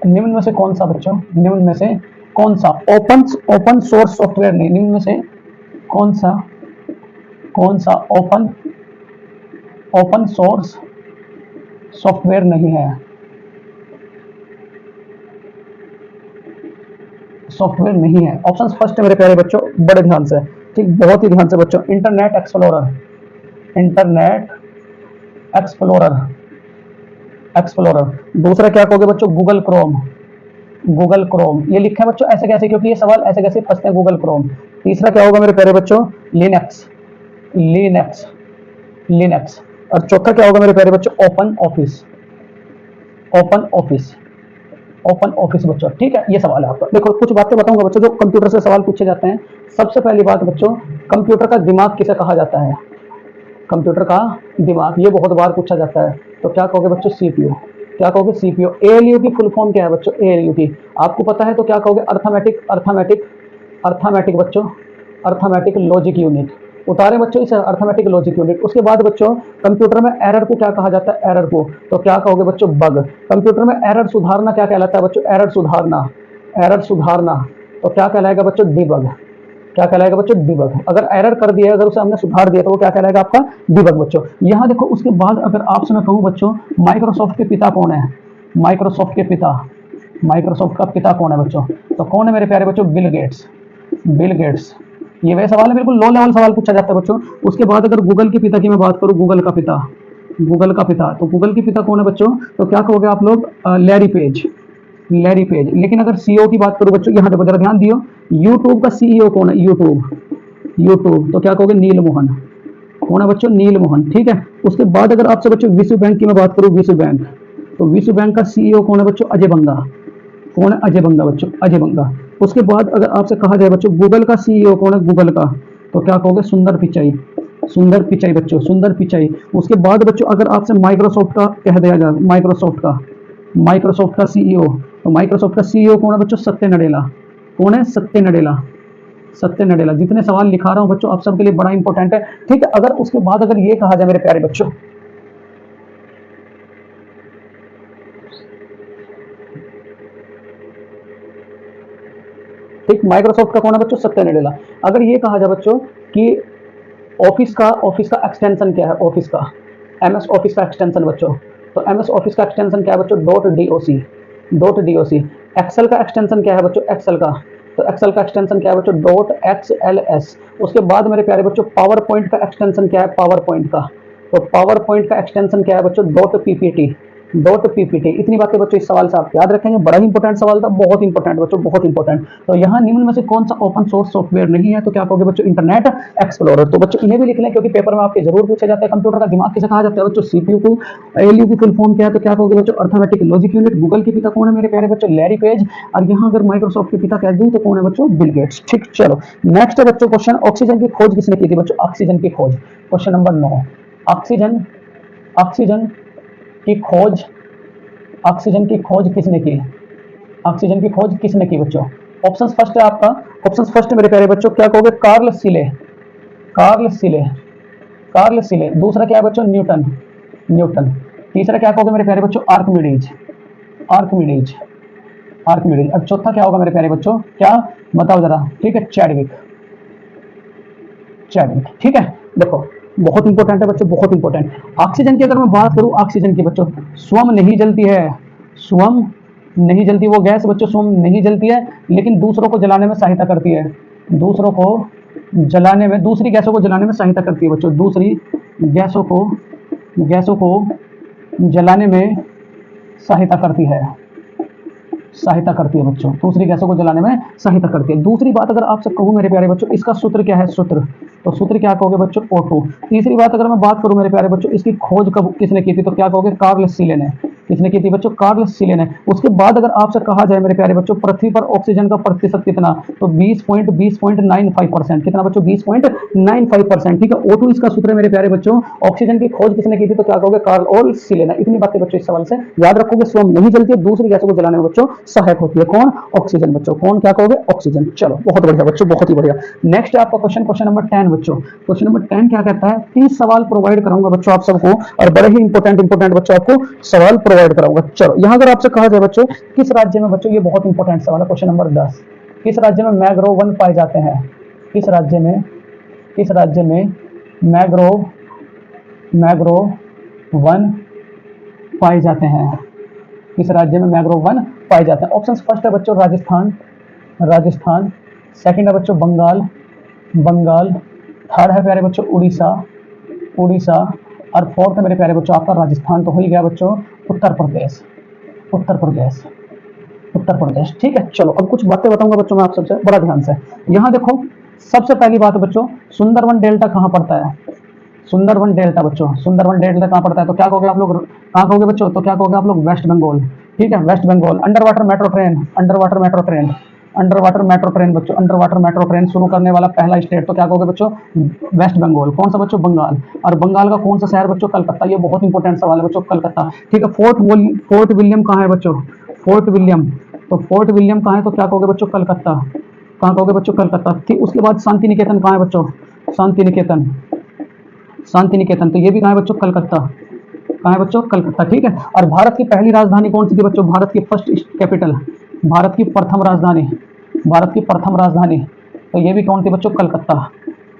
Speaker 1: निम्न में से कौन सा बच्चों, निम्न में से कौन सा ओपन ओपन सोर्स सॉफ्टवेयर नहीं, निम्न में से कौन सा, कौन सा ओपन ओपन सोर्स सॉफ्टवेयर नहीं है, सॉफ्टवेयर नहीं है। ऑप्शन फर्स्ट है मेरे प्यारे बच्चों, बड़े ध्यान से, ठीक, बहुत ही ध्यान से बच्चों, internet explorer, internet explorer, explorer. दूसरा क्या कहोगे बच्चों, गूगल क्रोम, गूगल क्रोम। ये लिखा है बच्चों ऐसे कैसे, क्योंकि ये सवाल ऐसे कैसे फंसते हैं, गूगल क्रोम। तीसरा क्या होगा मेरे प्यारे बच्चों, लिनक्स, लिनक्स, लिनक्स। और चौथा क्या होगा मेरे प्यारे बच्चों, open office, open office, open office बच्चों। ठीक है, ये सवाल है आपका। देखो कुछ बातें बताऊंगा बच्चों जो कंप्यूटर से सवाल पूछे जाते हैं। सबसे पहली बात बच्चों, कंप्यूटर का दिमाग किसे कहा जाता है, कंप्यूटर का दिमाग, ये बहुत बार पूछा जाता है। तो क्या कहोगे बच्चों, सीपीयू। क्या कहोगे, सीपीयू। एएलयू की फुल फॉर्म क्या है बच्चों, एएलयू की आपको पता है तो क्या कहोगे, अर्थमेटिक, अर्थमेटिक, अर्थमेटिक बच्चों, अर्थमेटिक लॉजिक यूनिट। उतारे बच्चों इसे, अर्थमेटिक लॉजिक यूनिट। उसके बाद बच्चों कंप्यूटर में एरर को क्या कहा जाता है, एरर को, तो क्या कहोगे बच्चों, बग। कंप्यूटर में एरर सुधारना क्या कहलाता है बच्चों, एरर सुधारना, एरर सुधारना, तो क्या कहलाएगा बच्चों, डिबग, क्या कहलाएगा बच्चों? डिबग। अगर एरर कर दिया, अगर उसे हमने सुधार दिया तो वो क्या कहलाएगा? आपका डिबग बच्चों। यहाँ देखो उसके बाद अगर आपसे मैं कहूँ बच्चों, माइक्रोसॉफ्ट के पिता कौन है? माइक्रोसॉफ्ट के पिता, माइक्रोसॉफ्ट का पिता कौन है बच्चों? तो कौन है मेरे प्यारे बच्चों? Bill Gates. Bill Gates. ये वह सवाल है, बिल्कुल लो लेवल सवाल पूछा जाता है बच्चों। उसके बाद अगर गूगल के पिता की मैं बात करूँ, गूगल का पिता, गूगल का पिता, तो गूगल के पिता कौन है बच्चों? तो क्या कहोगे आप लोग? Larry page, Larry page. लेकिन अगर सीईओ की बात करूं बच्चों, यहाँ देखो जरा ध्यान दियो, यूट्यूब का सीईओ कौन है? यूट्यूब, यूट्यूब, तो क्या कहोगे? नील मोहन। कौन है बच्चों? नील मोहन। ठीक है। उसके बाद अगर आपसे बच्चों विश्व बैंक की मैं बात करूं, विश्व बैंक, तो विश्व बैंक का सीईओ कौन है बच्चों? अजय बंगा। कौन है? अजय बंगा बच्चों, अजय बंगा। उसके बाद अगर आपसे कहा जाए बच्चों गूगल का सीईओ कौन है? गूगल का, तो क्या कहोगे? सुंदर पिचाई। सुंदर पिचाई बच्चों, सुंदर पिचाई। उसके बाद बच्चों अगर आपसे माइक्रोसॉफ्ट का कह दिया जाए, माइक्रोसॉफ्ट का, माइक्रोसॉफ्ट का सीईओ, तो माइक्रोसॉफ्ट का सीईओ कौन है बच्चों? सत्य नडेला। कौन है? सत्य नडेला। सत्य नडेला। जितने सवाल लिखा रहा हूं बच्चों आप सबके लिए बड़ा इंपॉर्टेंट है। ठीक है। अगर उसके बाद अगर ये कहा जाए मेरे प्यारे बच्चों, ठीक, माइक्रोसॉफ्ट का कौन है बच्चों? सत्य नडेला। अगर ये कहा जाए बच्चों कि ऑफिस का एक्सटेंशन क्या है? ऑफिस का, एमएस ऑफिस का एक्सटेंशन बच्चों, तो एमएस ऑफिस का एक्सटेंशन क्या है बच्चों? Dot DOC, dot DOC. Excel का एक्सटेंशन क्या है बच्चों? एक्सेल का, तो एक्सेल का एक्सटेंशन क्या है बच्चों? Dot XLS. उसके बाद मेरे प्यारे बच्चों पावर पॉइंट का एक्सटेंशन क्या है? पावर पॉइंट का, तो पावर पॉइंट का एक्सटेंशन क्या है बच्चों? Dot PPT, dot PPT. इतनी बातें बच्चों इस सवाल से आप याद रखेंगे, बड़ा ही इंपॉर्टेंट सवाल था, बहुत इंपॉर्टेंट बच्चों, बहुत इंपॉर्टेंट। तो यहाँ निम्न में से कौन सा ओपन सोर्स सॉफ्टवेयर नहीं है? तो क्या कहोगे बच्चों? Internet explorer. तो बच्चों इन्हें भी लिख लें क्योंकि पेपर में आपके जरूर पूछा जाता है। कंप्यूटर का दिमाग किसे कहा जाता है बच्चों? सीपीयू को। एलयू की फुल फॉर्म क्या है? तो क्या कहोगे बच्चों? Arithmetic logic unit. गूगल के पिता कौन है मेरे प्यारे बच्चों? Larry page. और यहाँ अगर माइक्रोसॉफ्ट के पिता कह दूं तो कौन है बच्चों? Bill Gates. ठीक, चलो नेक्स्ट है बच्चों क्वेश्चन, ऑक्सीजन की खोज किसने की थी बच्चों? ऑक्सीजन की खोज, क्वेश्चन नंबर 9। ऑक्सीजन, ऑक्सीजन की खोज, ऑक्सीजन की खोज किसने की? ऑक्सीजन की खोज किसने की बच्चों? ऑप्शन फर्स्ट है आपका, ऑप्शन फर्स्ट मेरे प्यारे बच्चों क्या कहोगे? Karl Seeley, Karl Seeley, Karl Seeley. दूसरा क्या है बच्चों? Newton, Newton. तीसरा क्या कहोगे मेरे प्यारे बच्चों? Archimedes, Archimedes, Archimedes. अब चौथा क्या होगा मेरे प्यारे बच्चों? क्या बताओ जरा? ठीक है, चैडविक, चैडविक। ठीक है। देखो बहुत इंपॉर्टेंट है बच्चों, बहुत इंपॉर्टेंट। ऑक्सीजन की अगर मैं बात करूं, ऑक्सीजन की बच्चों स्वयं नहीं जलती है, स्वयं नहीं जलती वो गैस बच्चों, स्वयं नहीं जलती है, लेकिन दूसरों को जलाने में सहायता करती है, दूसरों को जलाने में, दूसरी गैसों को जलाने में सहायता करती है बच्चों, दूसरी गैसों को, गैसों को जलाने में सहायता करती है, सहायता करती है बच्चों, दूसरी गैसों को जलाने में सहायता करती है। दूसरी बात अगर आपसे कहूं मेरे प्यारे बच्चों, इसका सूत्र क्या है? सूत्र, तो सूत्र क्या कहोगे बच्चों? O2। तीसरी बात अगर मैं बात करूं मेरे प्यारे बच्चों, इसकी खोज कब किसने की थी? तो क्या कहोगे? कार्ल सीले ने। किसने की थी बच्चों? कार्ल सीले ने। उसके बाद अगर आपसे कहा जाए मेरे प्यारे बच्चों पृथ्वी पर ऑक्सीजन का प्रतिशत कितना? तो 20.95%। कितना बच्चों? 20.95%। ठीक है। O2 इसका सूत्र है मेरे प्यारे बच्चों। ऑक्सीजन की खोज किसने की थी? तो क्या कहोगे? कार्ल और सीले ने। इतनी बातें बच्चों इस सवाल से याद रखोगे। स्वयं नहीं जलती है, दूसरी गैसों को जलाने में बच्चों सहायक होती है। कौन? ऑक्सीजन बच्चों। कौन? क्या कहोगे? ऑक्सीजन। चलो बहुत बढ़िया बच्चों, बहुत ही बढ़िया। नेक्स्ट है आपका क्वेश्चन, क्वेश्चन नंबर 10 बच्चों। क्वेश्चन नंबर 10 क्या कहता है? 30 सवाल प्रोवाइड कराऊंगा बच्चों आप सबको, और बड़े ही इंपॉर्टेंट इंपॉर्टेंट बच्चों आपको सवाल प्रोवाइड कराऊंगा। चलो यहाँ अगर आपसे कहा जाए बच्चों किस राज्य में बच्चों, ये बहुत इंपॉर्टेंट सवाल है, क्वेश्चन नंबर 10। किस राज्य में मैंग्रोव वन पाए जाते हैं? किस राज्य में, किस राज्य में मैंग्रोव, मैंग्रोव वन पाए जाते हैं? किस राज्य में मैंग्रोव वन पाए जाते हैं? ऑप्शन फर्स्ट है बच्चों राजस्थान, राजस्थान। सेकंड है बच्चों बंगाल, बंगाल। थर्ड है प्यारे बच्चों उड़ीसा, उड़ीसा। और फोर्थ है मेरे प्यारे बच्चों आपका राजस्थान। तो हो ही गया बच्चों उत्तर प्रदेश, उत्तर प्रदेश, उत्तर प्रदेश। ठीक है। चलो अब कुछ बातें बताऊंगा बच्चों मैं आप सबसे, बड़ा ध्यान से। यहाँ देखो सबसे पहली बात बच्चों, सुंदरवन डेल्टा कहाँ पड़ता है? सुंदरवन डेल्टा बच्चों, सुंदरवन डेल्टा कहाँ पड़ता है? तो क्या कहोगे आप लोग? कहाँ कहोगे बच्चों? तो क्या कहोगे आप लोग? वेस्ट बंगाल। ठीक है, west Bengal. Under water metro train, under water metro train, under water metro train बच्चों, अंडर वाटर मेट्रो ट्रेन शुरू करने वाला पहला स्टेट, तो क्या कहोगे बच्चों? वेस्ट बंगाल। कौन सा बच्चों? बंगाल। और बंगाल का कौन सा शहर बच्चों? कलकत्ता। ये बहुत इंपॉर्टेंट सवाल है बच्चों, कलकत्ता। ठीक है। फोर्ट विलियम कहाँ है बच्चों? Fort William. तो फोर्ट विलियम कहाँ है? तो क्या कहोगे बच्चों? कलकत्ता। कहाँ कहोगे बच्चों? कलकत्ता। ठीक, उसके बाद शांति निकेतन कहाँ है बच्चों? शांति निकेतन, शांति निकेतन। तो ये भी कहाँ है बच्चों? कलकत्ता। कहाँ है बच्चों? कलकत्ता। ठीक है। और भारत की पहली राजधानी कौन सी थी बच्चों? भारत की फर्स्ट कैपिटल, भारत की प्रथम राजधानी, भारत की प्रथम राजधानी तो ये भी कौन थी बच्चों? कलकत्ता।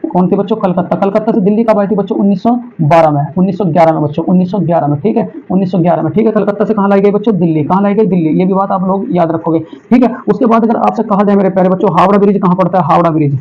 Speaker 1: कौन थी बच्चों? कलकत्ता। कलकत्ता से दिल्ली कब आई थी बच्चों? 1912 में, 1911 में बच्चों, 1911 में, ठीक है, 1911 में, ठीक है। कलकत्ता से कहाँ लाई गई बच्चों? दिल्ली। कहाँ लाई गई? दिल्ली। ये भी बात आप लोग याद रखोगे, ठीक है। उसके बाद अगर आपसे कहा जाए मेरे प्यारे बच्चों, हावड़ा ब्रिज कहाँ पड़ता है? Howrah bridge,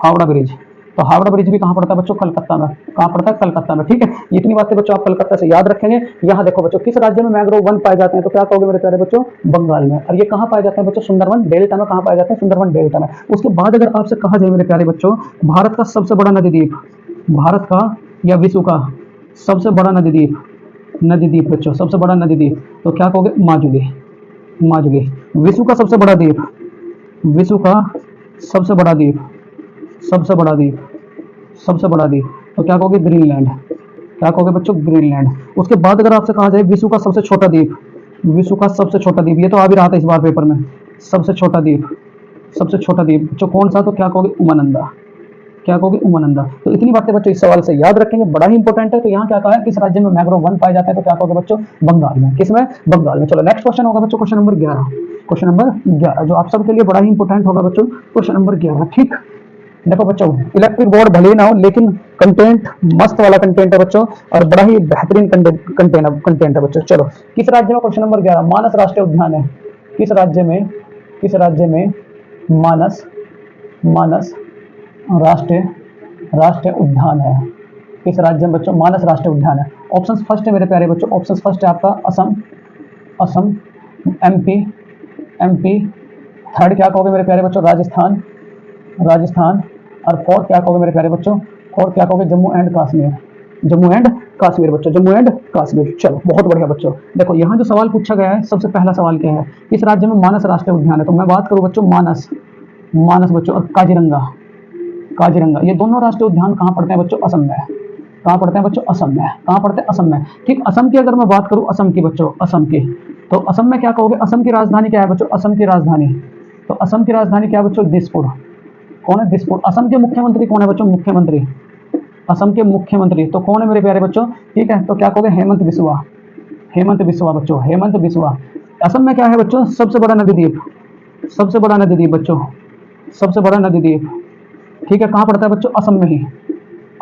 Speaker 1: Howrah bridge. तो हावड़ा ब्रिज भी कहाँ पड़ता है बच्चों? कलकत्ता में। कहाँ पड़ता है? कलकत्ता में, ठीक है। इतनी बातें बच्चों आप कलकत्ता से याद रखेंगे। यहाँ देखो बच्चों, किस राज्य में मैंग्रोव वन पाए जाते हैं? तो क्या कहोगे मेरे प्यारे बच्चों? बंगाल में। और ये कहाँ पाए जाते हैं बच्चों? सुंदरवन डेल्टा में। कहाँ पाए जाते हैं? सुंदरवन डेल्टा में। उसके बाद अगर आपसे कहा जाए मेरे प्यारे बच्चों, भारत का सबसे बड़ा नदी द्वीप, भारत का या विश्व का सबसे बड़ा नदी द्वीप, नदी द्वीप बच्चों, सबसे बड़ा नदी द्वीप, तो क्या कहोगे? माजुली। माजुली। विश्व का सबसे बड़ा द्वीप, विश्व का सबसे बड़ा द्वीप, सबसे बड़ा द्वीप, सबसे बड़ा द्वीप, तो क्या कहोगे? ग्रीनलैंड। क्या कहोगे बच्चों? ग्रीनलैंड। उसके बाद अगर आपसे कहा जाए विश्व का सबसे छोटा द्वीप, विश्व का सबसे छोटा द्वीप, ये तो आ भी रहा था इस बार पेपर में, सबसे छोटा द्वीप, सबसे छोटा द्वीप बच्चों कौन सा? तो क्या कहोगे? उमानंदा। क्या कहोगे? उमानंदा। तो इतनी बातें बच्चों इस सवाल से याद रखेंगे, बड़ा ही इंपॉर्टेंट है। तो यहाँ क्या कहा है? किस राज्य में मैंग्रोव वन पाए जाते हैं? तो क्या कहोगे बच्चों? बंगाल में। किसमें? बंगाल में। चलो नेक्स्ट क्वेश्चन होगा बच्चों, क्वेश्चन नंबर 11। क्वेश्चन नंबर 11 जो आप सबके लिए बड़ा ही इंपॉर्टेंट होगा बच्चों, क्वेश्चन नंबर 11, ठीक। देखो बच्चों, इलेक्ट्रिक बोर्ड भले ही ना हो, लेकिन कंटेंट मस्त वाला कंटेंट है बच्चों, और बड़ा ही बेहतरीन कंटेंट है बच्चों। चलो, किस राज्य में, क्वेश्चन नंबर 11, मानस राष्ट्रीय उद्यान है? किस राज्य में, किस राज्य में मानस, मानस राष्ट्रीय, राष्ट्रीय उद्यान है? किस राज्य में बच्चों मानस राष्ट्रीय उद्यान है? ऑप्शन फर्स्ट है मेरे प्यारे बच्चों, ऑप्शन फर्स्ट है आपका Assam, Assam, MP, MP. Third क्या कहोगे मेरे प्यारे बच्चों? राजस्थान, राजस्थान। और फोर्थ क्या कहोगे मेरे प्यारे बच्चों? फोर्थ क्या कहोगे? जम्मू एंड कश्मीर, जम्मू एंड कश्मीर बच्चों, जम्मू एंड कश्मीर। चलो बहुत बढ़िया बच्चों। देखो यहाँ जो सवाल पूछा गया है, सबसे पहला सवाल क्या है? किस राज्य में मानस राष्ट्रीय उद्यान है? तो मैं बात करूँ बच्चों मानस, मानस बच्चों, और काजीरंगा, काजीरंगा, ये दोनों राष्ट्रीय उद्यान कहाँ पड़ते हैं बच्चों? असम में। कहाँ पड़ते हैं बच्चों? असम में। कहाँ पड़ते हैं? असम में, ठीक। असम की अगर मैं बात करूँ, असम की बच्चों, असम की, तो असम में क्या कहोगे? असम की राजधानी क्या है बच्चों? असम की राजधानी, तो असम की राजधानी क्या है बच्चों? दिसपुर। कौन है? दिसपुर। असम के मुख्यमंत्री कौन है बच्चों? मुख्यमंत्री, असम के मुख्यमंत्री तो कौन है मेरे प्यारे बच्चों? ठीक है, तो क्या कहोगे? हेमंत बिस्वा, हेमंत बिस्वा बच्चों, हेमंत बिस्वा। असम में क्या है बच्चों? सबसे बड़ा नदी द्वीप, सबसे बड़ा नदी द्वीप बच्चों, सबसे बड़ा नदी द्वीप, ठीक है। कहाँ पड़ता है बच्चों? असम में ही,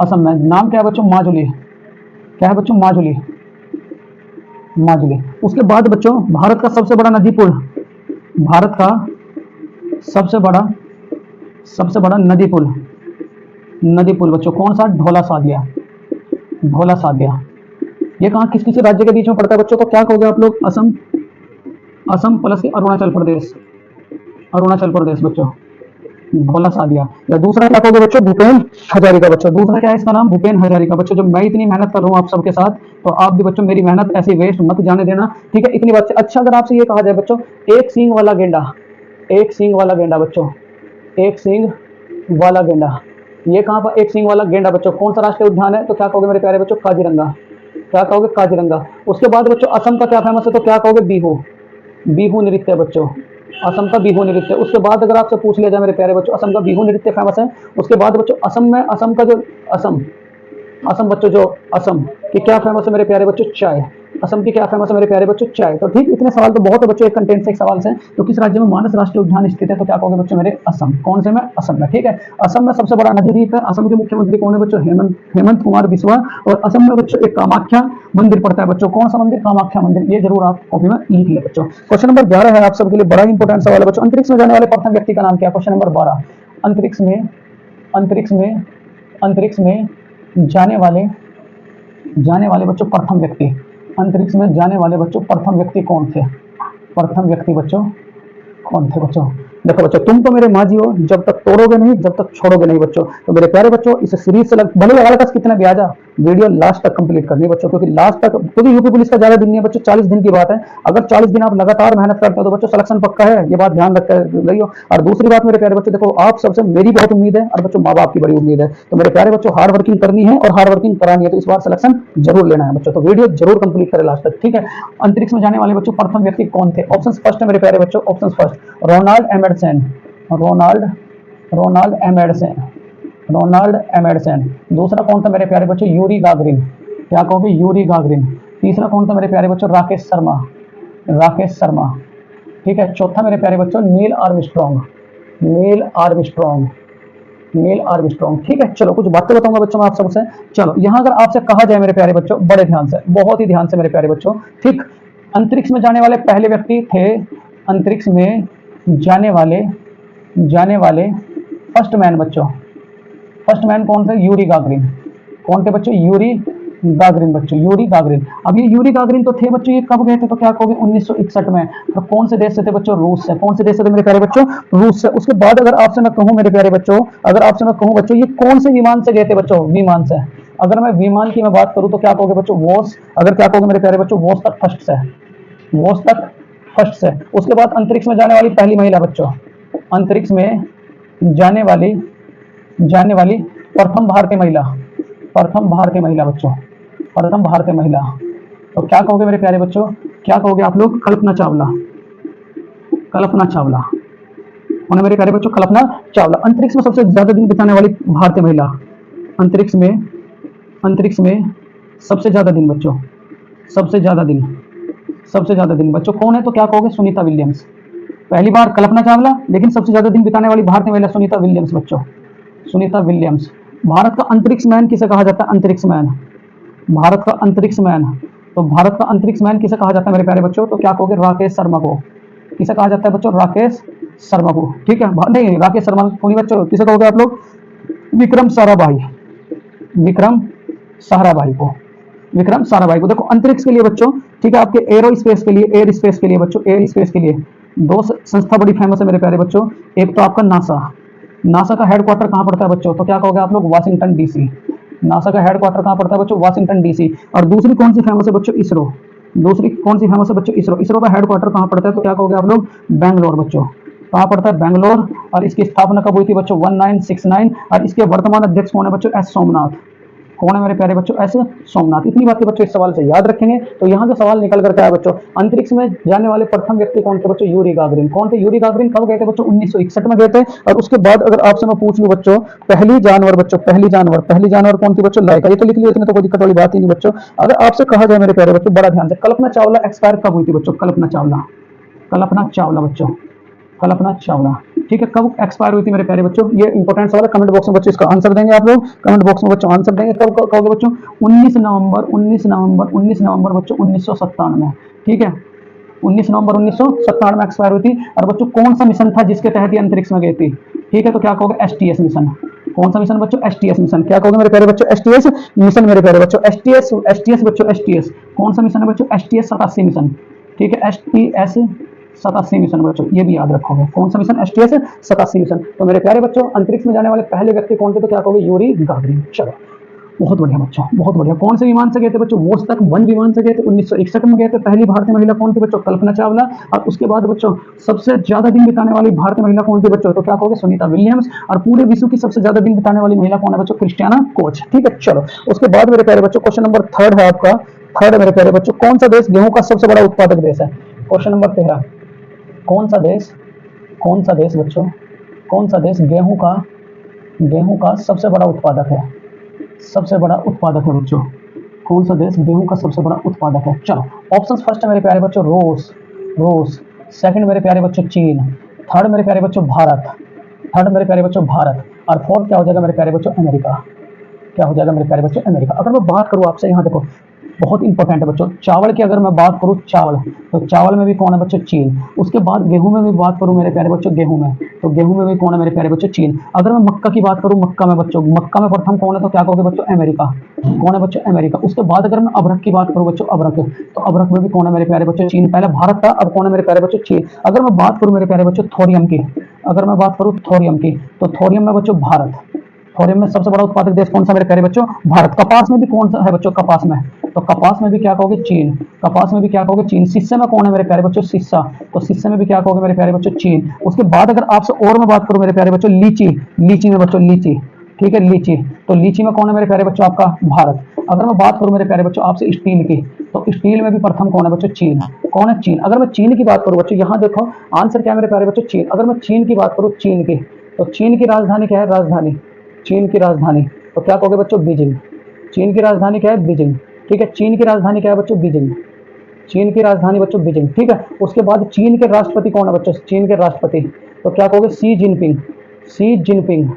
Speaker 1: असम में। नाम क्या है बच्चों? माजुली। क्या है बच्चों? माजुली, माजुली। उसके बाद बच्चों, भारत का सबसे बड़ा नदी पुल, भारत का सबसे बड़ा, सबसे बड़ा नदी पुल, नदी पुल बच्चों कौन सा? ढोला सादिया, ढोला सादिया। ये कहाँ, किस किस राज्य के बीच में पड़ता है बच्चों? तो क्या कहोगे आप लोग? असम, असम प्लस अरुणाचल प्रदेश, अरुणाचल प्रदेश बच्चों, ढोला सादिया। या दूसरा क्या कहोगे बच्चों? भूपेन हजारिका बच्चों। दूसरा क्या है इसका नाम? भूपेन हजारिका बच्चों। जब मैं इतनी मेहनत कर रहा हूँ आप सबके साथ, तो आप भी बच्चों मेरी मेहनत ऐसे वेस्ट मत जाने देना, ठीक है। इतनी बात से अच्छा, अगर आपसे ये कहा जाए बच्चों, एक सींग वाला गेंडा, एक सींग वाला गेंडा बच्चों, एक सींग वाला गेंडा, ये कहाँ पर? एक सींग वाला गेंडा बच्चों कौन सा राष्ट्रीय उद्यान है? तो क्या कहोगे मेरे प्यारे बच्चों? काजीरंगा। क्या कहोगे? काजीरंगा। उसके बाद बच्चों, असम का क्या फेमस है? तो क्या कहोगे? बिहू, बिहू नृत्य बच्चों, असम का बिहू नृत्य। उसके बाद अगर आपसे पूछ लिया जाए मेरे प्यारे बच्चों, असम का बिहू नृत्य फेमस है। उसके बाद बच्चों, असम में, असम का जो, असम, असम बच्चों जो, असम की क्या फेमस है मेरे प्यारे बच्चों? चाय। असम की क्या फेमस है मेरे प्यारे बच्चों? चाय। तो ठीक, इतने सवाल तो बहुत है बच्चों, एक कंटेंट से एक सवाल से। तो किस राज्य में मानस राष्ट्रीय उद्यान स्थित है? तो क्या कहोगे बच्चों मेरे? असम। कौन से में? असम में, ठीक है। असम में सबसे बड़ा नदी द्वीप है। असम के मुख्यमंत्री कौन है बच्चों? हेमंत, हेमंत कुमार बिस्वा। और असम में बच्चों एक कामाख्या मंदिर पड़ता है बच्चों। कौन सा मंदिर? कामाख्या मंदिर। ये जरूर आप कॉपी में लिख ले बच्चों। क्वेश्चन नंबर 11 है आप सबके लिए, बड़ा इंपॉर्टेंट सवाल है बच्चों। अंतरिक्ष में जाने वाले प्रथम व्यक्ति का नाम क्या है? Question number 12। अंतरिक्ष में, अंतरिक्ष में, अंतरिक्ष में जाने वाले, जाने वाले बच्चों प्रथम व्यक्ति, अंतरिक्ष में जाने वाले बच्चों प्रथम व्यक्ति कौन थे? प्रथम व्यक्ति बच्चों कौन थे बच्चों? देखो बच्चों, तुम तो मेरे माँ जी हो, जब तक तोड़ोगे नहीं, जब तक छोड़ोगे नहीं बच्चों। तो मेरे प्यारे बच्चों, इस सीरीज से भले लगा कस कितना भी आ जा, वीडियो लास्ट तक कंप्लीट करनी बच्चों, क्योंकि लास्ट तक, क्योंकि यूपी पुलिस का ज्यादा दिन नहीं है बच्चों, 40 दिन की बात है। अगर 40 दिन आप लगातार मेहनत करते हो तो बच्चों सिलेक्शन पक्का है, ये बात ध्यान रखते रहियो। और दूसरी बात मेरे प्यारे बच्चों, देखो आप सबसे मेरी बहुत उम्मीद है, और बच्चों माँ बाप की बड़ी उम्मीद है। तो मेरे प्यारे बच्चों, हार्ड वर्किंग करनी है और हार्ड वर्किंग करानी है, तो इस बार सिलेक्शन जरूर लेना है बच्चों। तो वीडियो जरूर कंप्लीट करें लास्ट तक, ठीक है। अंतरिक्ष में जाने वाले बच्चों प्रथम व्यक्ति कौन थे? ऑप्शन फर्स्ट है मेरे प्यारे बच्चों, option first, Ronald Amundsen, Ronald, Ronald Amundsen, Ronald Amundsen. दूसरा कौन था मेरे प्यारे बच्चों? Yuri Gagarin. क्या कहोगे? Yuri Gagarin. तीसरा कौन था मेरे प्यारे बच्चों? राकेश शर्मा, राकेश शर्मा, ठीक है। चौथा मेरे प्यारे बच्चों, Neil Armstrong, Neil Armstrong, Neil Armstrong. ठीक है, चलो कुछ बातें बताऊंगा बच्चों मैं आप सबसे। चलो यहाँ अगर आपसे कहा जाए मेरे प्यारे बच्चों, बड़े ध्यान से, बहुत ही ध्यान से मेरे प्यारे बच्चों, ठीक, अंतरिक्ष में जाने वाले पहले व्यक्ति थे, अंतरिक्ष में जाने वाले फर्स्ट मैन बच्चों, फर्स्ट मैन कौन थे? Yuri Gagarin. कौन थे बच्चों? यूरी गागरिन बच्चों, यूरी गागरिन। अब ये यूरी गागरिन तो थे बच्चों, ये कब गए थे? तो क्या कहोगे? 1961 में। तो कौन से देश से थे बच्चों? रूस से। कौन से देश से थे मेरे प्यारे बच्चों? रूस से। उसके बाद अगर आपसे मैं कहूं मेरे प्यारे बच्चों, अगर आपसे मैं कहूं बच्चों, ये कौन से विमान से गए थे बच्चों? विमान से। अगर मैं विमान की मैं बात करूं तो क्या कहोगे बच्चों? वोस। अगर क्या कहोगे मेरे प्यारे बच्चों? वोस तक फर्स्ट से, वोस तक फर्स्ट से। उसके बाद अंतरिक्ष में जाने वाली पहली महिला बच्चों, अंतरिक्ष में जाने वाली जाने वाली प्रथम भारतीय महिला, प्रथम भारतीय महिला बच्चों, प्रथम भारतीय महिला। तो क्या कहोगे मेरे प्यारे बच्चों? क्या कहोगे आप लोग? कल्पना चावला। कल्पना चावला उन्हें मेरे प्यारे बच्चों, कल्पना चावला। अंतरिक्ष में सबसे ज्यादा दिन बिताने वाली भारतीय महिला, अंतरिक्ष में, अंतरिक्ष में सबसे ज्यादा दिन बच्चों, सबसे ज्यादा दिन, सबसे ज्यादा दिन बच्चों कौन है? तो क्या कहोगे? सुनीता विलियम्स। पहली बार कल्पना चावला, लेकिन सबसे ज्यादा दिन बिताने वाली भारतीय महिला सुनीता विलियम्स बच्चों, सुनीता विलियम्स। भारत का अंतरिक्ष मैन किसे कहा जाता है? अंतरिक्ष मैन, भारत का अंतरिक्ष मैन। तो भारत का अंतरिक्ष मैन किसे कहा जाता है मेरे प्यारे बच्चों? तो क्या कहोगे? राकेश शर्मा को। किसे कहा जाता है बच्चों? राकेश शर्मा को। ठीक है, नहीं राकेश शर्मा को नहीं बच्चों, किसे कहोगे आप लोग? विक्रम साराभाई, विक्रम साराभाई को, विक्रम साराभाई को। देखो अंतरिक्ष के लिए बच्चों, ठीक है, आपके एरो स्पेस के लिए, एयर स्पेस के लिए बच्चों, एयर स्पेस के लिए दो संस्था बड़ी फेमस है मेरे प्यारे बच्चों। एक तो आपका नासा, नासा का हेडक्वार्टर कहाँ पड़ता है बच्चों? तो क्या कहोगे आप लोग? Washington DC. नासा का हेडक्वार्टर कहाँ पड़ता है बच्चों? Washington DC. और दूसरी कौन सी फेमस है बच्चों? इसरो। दूसरी कौन सी फेमस है बच्चों? इसरो। इसरो का हेडक्वार्टर कहाँ पड़ता है? तो क्या कहोगे आप लोग? बैंगलोर बच्चों। कहाँ पड़ता है? बैंगलोर। और इसकी स्थापना कब हुई थी बच्चों? 1969। और इसके वर्तमान अध्यक्ष कौन है बच्चों? एस सोमनाथ। कौन है मेरे प्यारे बच्चों? ऐसे सोमनाथ। इतनी बातें बच्चों इस सवाल से याद रखेंगे। तो यहाँ जो सवाल निकल करके आया बच्चों, अंतरिक्ष में जाने वाले प्रथम व्यक्ति कौन थे बच्चों? Yuri Gagarin. कौन थे? Yuri Gagarin. कब गए थे बच्चों? 1961 में गए थे। और उसके बाद अगर आपसे मैं पूछ लूं बच्चों, पहली जानवर बच्चों, पहली जानवर, पहली जानवर कौन थी बच्चों? लाइका। ये तो लिख लिया, इसमें तो कोई दिक्कत वाली बात ही नहीं बच्चों। अगर आपसे कहा जाए मेरे प्यारे बच्चों, बड़ा ध्यान से, कल्पना चावला एक्सपायर कब हुई थी बच्चों? कल्पना चावला, कल्पना चावला बच्चों, कल्पना चावला। ठीक है, कब एक्सपायर हुई थी मेरे प्यारे बच्चों? ये इंपॉर्टेंट सवाल है, कमेंट बॉक्स में बच्चों इसका आंसर देंगे आप लोग, कमेंट बॉक्स में बच्चों आंसर देंगे। कब कहोगे बच्चों? 19 नवंबर, 19 नवंबर, 19 नवंबर बच्चों 1997। ठीक है, 19 नवंबर 1997 में एक्सपायर हुई थी। और बच्चों कौन सा मिशन था जिसके तहत ये अंतरिक्ष में गई थी? ठीक है, तो क्या कहोगे? STS mission. कौन सा मिशन बच्चों? STS mission. क्या कहोगे मेरे प्यारे बच्चों? एसटीएस मिशन मेरे प्यारे बच्चों, एसटीएस, एसटीएस बच्चों, एसटीएस। कौन सा मिशन है बच्चों? STS 87 mission. ठीक है, एसटीएस 87 मिशन बच्चों, ये भी याद रखोगे। कौन सा मिशन? STS 87 mission. तो मेरे प्यारे बच्चों, अंतरिक्ष में जाने वाले पहले व्यक्ति कौन थे? तो क्या कहोगे? Yuri Gagarin. चलो, बहुत बढ़िया बच्चों, बहुत बढ़िया। कौन से विमान से गए थे बच्चों? वोस तक 1 विमान से गए थे, 1961 में गए थे। पहली भारतीय महिला कौन थी बच्चों? कल्पना चावला। और उसके बाद बच्चों सबसे ज्यादा दिन बिताने वाली भारतीय महिला कौन थी बच्चों? तो क्या कहोगे? सुनीता विलियम्स। और पूरे विश्व की सबसे ज्यादा दिन बिताने वाली महिला कौन है बच्चों? Christina Koch. ठीक है, चलो उसके बाद मेरे प्यारे बच्चों, क्वेश्चन नंबर 3 है आपका, 3 है मेरे प्यारे बच्चों, कौन सा देश गेहूं का सबसे बड़ा उत्पादक देश है? क्वेश्चन नंबर 13, कौन सा देश, कौन सा देश बच्चों, कौन सा देश गेहूं का सबसे बड़ा उत्पादक है? सबसे बड़ा उत्पादक है बच्चों, कौन सा देश गेहूं का सबसे बड़ा उत्पादक है? चलो ऑप्शंस, फर्स्ट है मेरे प्यारे बच्चों रूस, रूस। सेकंड मेरे प्यारे बच्चों चीन। थर्ड मेरे प्यारे बच्चों भारत, थर्ड मेरे प्यारे बच्चों भारत। और फोर्थ क्या हो जाएगा मेरे प्यारे बच्चों? अमेरिका। क्या हो जाएगा मेरे प्यारे बच्चों? अमेरिका। अगर मैं बात करूं आपसे, यहाँ देखो बहुत इंपॉर्टेंट है बच्चों, चावल की अगर मैं बात करूं, चावल, तो चावल में भी कौन है बच्चों? चीन। उसके बाद गेहूं में भी बात करूं मेरे प्यारे बच्चों, गेहूं में, तो गेहूं में भी कौन है मेरे प्यारे बच्चों? चीन। अगर मैं मक्का की बात करूं, मक्का में बच्चों, मक्का में प्रथम कौन है? तो क्या कहोगे बच्चों? अमेरिका। कौन है बच्चों? अमेरिका। उसके बाद अगर मैं अबरक की बात करूं बच्चों, अबरक, तो अबरक में भी कौन है मेरे प्यारे बच्चों? चीन। पहले भारत था, अब कौन है मेरे प्यारे बच्चों? चीन। अगर मैं बात करूं मेरे प्यारे बच्चों थोरियम की, अगर मैं बात करूं थोरियम की, तो थोरियम में बच्चों भारत। थोरियम में सबसे बड़ा उत्पादक देश कौन सा मेरे प्यारे बच्चों? भारत। कपास में भी कौन सा है बच्चों? कपास में, तो कपास में भी क्या कहोगे? चीन। कपास में भी क्या कहोगे? चीन। शीशे में कौन है मेरे प्यारे बच्चों? शीशा, तो शीशे में भी क्या कहोगे मेरे प्यारे बच्चों? चीन। उसके बाद अगर आपसे और मैं बात करूं मेरे प्यारे बच्चों, लीची, लीची में बच्चों, लीची, ठीक है, लीची, तो लीची में कौन है मेरे प्यारे बच्चों? आपका भारत। अगर मैं बात करूं मेरे प्यारे बच्चों आपसे स्टील की, तो स्टील में भी प्रथम कौन है बच्चों? चीन। कौन है? चीन। अगर मैं चीन की बात करूं बच्चों, यहाँ देखो आंसर क्या है मेरे प्यारे बच्चों? चीन। अगर मैं चीन की बात करूं, चीन की, तो चीन की राजधानी क्या है? राजधानी, चीन की राजधानी, तो क्या कहोगे बच्चों? बीजिंग। चीन की राजधानी क्या है? बीजिंग। ठीक है, चीन की राजधानी क्या है बच्चों? बीजिंग। चीन की राजधानी बच्चों बीजिंग। ठीक है, उसके बाद चीन के राष्ट्रपति कौन है बच्चों? चीन के राष्ट्रपति, तो क्या कहोगे? सी जिनपिंग, सी जिनपिंग,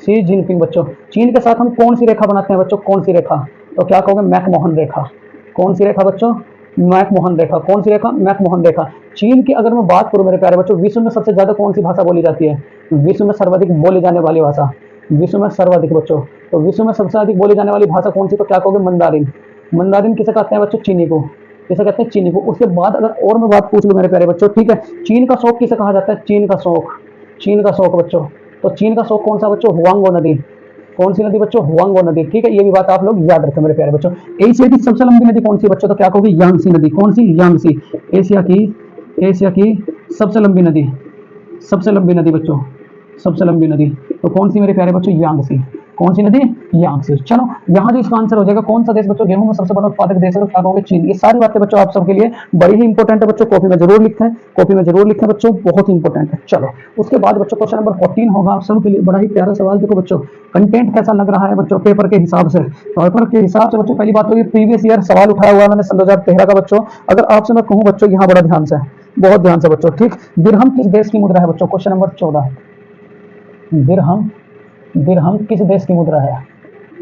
Speaker 1: शी जिनपिंग बच्चों। चीन के साथ हम कौन सी रेखा बनाते हैं बच्चों, कौन सी रेखा, तो क्या कहोगे, मैकमोहन रेखा। कौन सी रेखा बच्चों, मैकमोहन रेखा। कौन सी रेखा, मैकमोहन रेखा। चीन की अगर मैं बात करूं मेरे प्यारे बच्चों, विश्व में सबसे ज्यादा कौन सी भाषा बोली जाती है, विश्व में सर्वाधिक बोली जाने वाली भाषा, विश्व में सर्वाधिक बच्चों, तो विश्व में सबसे अधिक बोली जाने वाली भाषा कौन सी, तो क्या कहोगे, मंदारिन। मंदारिन किसे कहते हैं बच्चों, चीनी को, किसे कहते हैं, चीनी को। उसके बाद अगर और मैं बात पूछ लूं मेरे प्यारे बच्चों, ठीक है, चीन का शौक किसे कहा जाता है, चीन का शौक, चीन का शौक बच्चों, तो चीन का शौक कौन सा बच्चों, हुआंगो नदी। कौन सी नदी बच्चों, हुआंगो नदी। ठीक है, ये भी बात आप लोग याद रखें मेरे प्यारे बच्चों। एशिया की सबसे लंबी नदी कौन सी बच्चों, तो क्या कहोगे, यांगसी नदी। कौन सी, यांगसी। एशिया की सबसे लंबी नदी, सबसे लंबी नदी बच्चों, सबसे लंबी नदी, तो कौन सी मेरे प्यारे बच्चों, यांगसी। कौन सी नदी, यांगसी। चलो यहाँ जो इसका आंसर हो जाएगा, कौन सा देश बच्चों गेहूं में सबसे बड़ा उत्पादक देश है, तो क्या कहोगे, चीन। ये सारी बातें बच्चों आप सबके लिए बड़ी ही इंपॉर्टेंट है बच्चों, कॉपी में जरूर लिखें, कॉपी में जरूर लिखें बच्चों, बहुत ही इंपॉर्टेंट है। चलो उसके बाद बच्चों क्वेश्चन नंबर 14 होगा आप सबके लिए, बड़ा ही प्यारा सवाल। देखो बच्चों, कंटेंट कैसा लग रहा है बच्चों पेपर के हिसाब से, पेपर के हिसाब से बच्चों पहली बात तो ये प्रीवियस ईयर सवाल उठाया हुआ है मैंने सन 2013 का बच्चों। अगर आपसे मैं कहूँ बच्चों, यहाँ बड़ा ध्यान से, बहुत ध्यान से बच्चों, ठीक। दिरहम किस देश की मुद्रा है बच्चों, क्वेश्चन नंबर 14। दिरहम, दिरहम किस देश की मुद्रा है,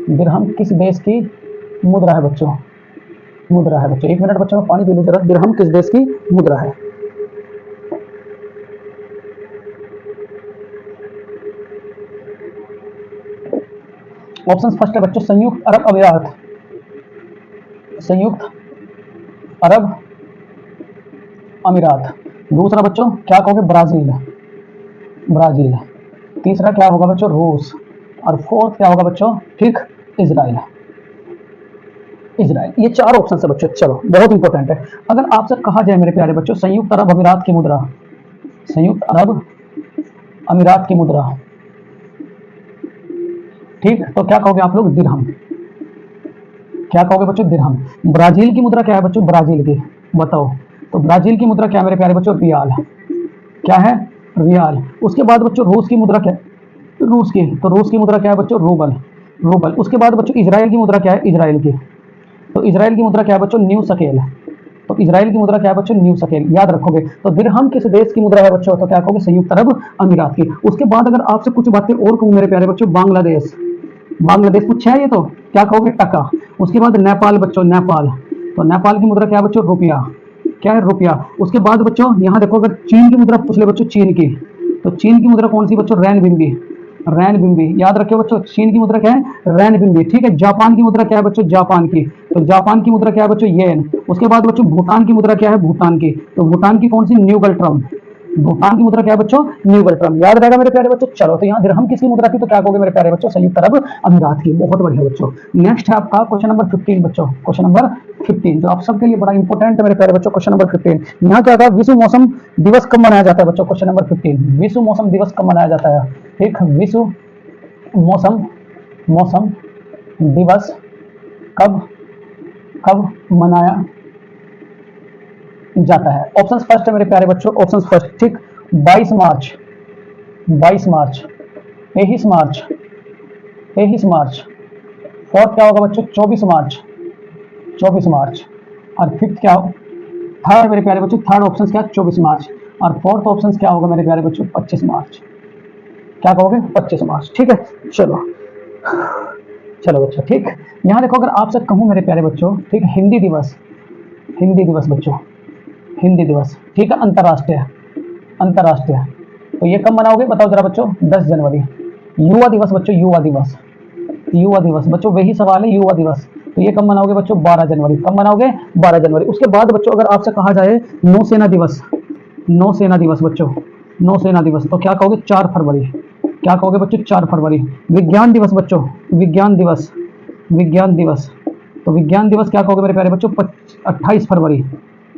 Speaker 1: दिरहम किस देश की मुद्रा है बच्चों, मुद्रा है बच्चों। एक मिनट बच्चों, पानी पी लो जरा। दिरहम किस देश की मुद्रा है, ऑप्शन फर्स्ट है बच्चों, संयुक्त अरब अमीरात, संयुक्त अरब अमीरात। दूसरा बच्चों क्या कहोगे, ब्राजील, ब्राजील। तीसरा क्या होगा बच्चों, रूस। और फोर्थ क्या होगा बच्चों, ठीक, इजराइल, इजराइल। ये चार ऑप्शन है बच्चों। चलो बहुत इंपॉर्टेंट है। अगर आपसे कहा जाए मेरे प्यारे बच्चों, संयुक्त अरब अमीरात की मुद्रा, संयुक्त अरब अमीरात की मुद्रा, ठीक, तो क्या कहोगे आप लोग, दिरहम। क्या कहोगे बच्चों, दिरहम। ब्राजील की मुद्रा क्या है बच्चों, ब्राजील की, बताओ। तो ब्राजील की मुद्रा क्या है मेरे प्यारे बच्चों, रियाल। क्या है, रियाल। उसके बाद बच्चों रूस की मुद्रा क्या है, रूस की, तो रूस की मुद्रा क्या है बच्चों, रूबल, रूबल। उसके बाद बच्चों इजराइल की मुद्रा क्या है, इजराइल की, तो इजराइल की मुद्रा क्या है बच्चों, न्यू शकेल। तो इजराइल की मुद्रा क्या है बच्चों, न्यू शकेल, याद रखोगे। तो दिरहम किस देश की मुद्रा है बच्चों, तो क्या कहोगे, संयुक्त अरब अमीरात की। उसके बाद अगर आपसे कुछ बातें और कहूं मेरे प्यारे बच्चों, बांग्लादेश, बांग्लादेश पूछा है ये, तो क्या कहोगे, टका। उसके बाद नेपाल बच्चों, नेपाल, तो नेपाल की मुद्रा क्या है बच्चों, रुपया। क्या है, रुपया। उसके बाद बच्चों यहाँ देखो, अगर चीन की मुद्रा पूछ ले बच्चों, चीन की, तो चीन की मुद्रा कौन सी बच्चों, रैनबिंबी, रैनबिंबी, याद रखियो बच्चों। चीन की मुद्रा क्या है, रैनबिंबी, ठीक है। जापान की मुद्रा क्या है बच्चों, जापान की, तो जापान की मुद्रा क्या है बच्चों, येन। उसके बाद बच्चों भूटान की मुद्रा क्या है, भूटान की, तो भूटान की कौन सी, न्यूगल्ट्रम। भूटान की मुद्रा क्या है बच्चों, न्यूगल्ट्रम, याद रहेगा मेरे प्यारे बच्चों। चलो तो यहाँ दिरहम किसकी मुद्रा थी, तो क्या कहोगे मेरे प्यारे बच्चों, संयुक्त अरब अमीरात की। बहुत बढ़िया बच्चों। नेक्स्ट है आपका क्वेश्चन नंबर 15 बच्चों, क्वेश्चन नंबर 15 जो आप सबके लिए बड़ा इंपॉर्टेंट है मेरे प्यारे बच्चों। क्वेश्चन नंबर 15 यहाँ क्या था, विश्व मौसम दिवस कब मनाया जाता है बच्चों, क्वेश्चन नंबर 15, विश्व मौसम दिवस कब मनाया जाता है, ठीक, विश्व मौसम, मौसम दिवस कब, कब मनाया जाता है। ऑप्शन फर्स्ट है मेरे प्यारे बच्चों, ऑप्शन फर्स्ट, ठीक, 22 मार्च, 22 मार्च, 23 मार्च, 23 मार्च। फोर्थ क्या होगा बच्चों, 24 मार्च, 24 मार्च। और फिफ्थ क्या, थर्ड मेरे प्यारे बच्चों, थर्ड ऑप्शन क्या, 24 मार्च। और फोर्थ ऑप्शन क्या होगा मेरे प्यारे बच्चों, 25 मार्च। क्या कहोगे, 25 मार्च, ठीक है। चलो, चलो बच्चों, ठीक। यहाँ देखो, अगर आपसे कहूँ मेरे प्यारे बच्चों, ठीक, हिंदी दिवस, हिंदी दिवस बच्चों, हिंदी दिवस, ठीक है, अंतर्राष्ट्रीय, अंतर्राष्ट्रीय, तो ये कब मनाओगे बताओ जरा बच्चों, 10 जनवरी। युवा दिवस बच्चों, युवा दिवस, युवा दिवस बच्चों, वही सवाल है, युवा दिवस, तो ये कब मनाओगे बच्चों, 12 जनवरी। कब मनाओगे, 12 जनवरी। उसके बाद बच्चों अगर आपसे कहा जाए नौसेना दिवस, नौसेना दिवस बच्चों, नौसेना दिवस, तो क्या कहोगे, 4 फरवरी। क्या कहोगे बच्चों, 4 फरवरी। विज्ञान दिवस बच्चों, विज्ञान दिवस, विज्ञान दिवस, तो विज्ञान दिवस क्या कहोगे मेरे प्यारे बच्चों, 28 फरवरी,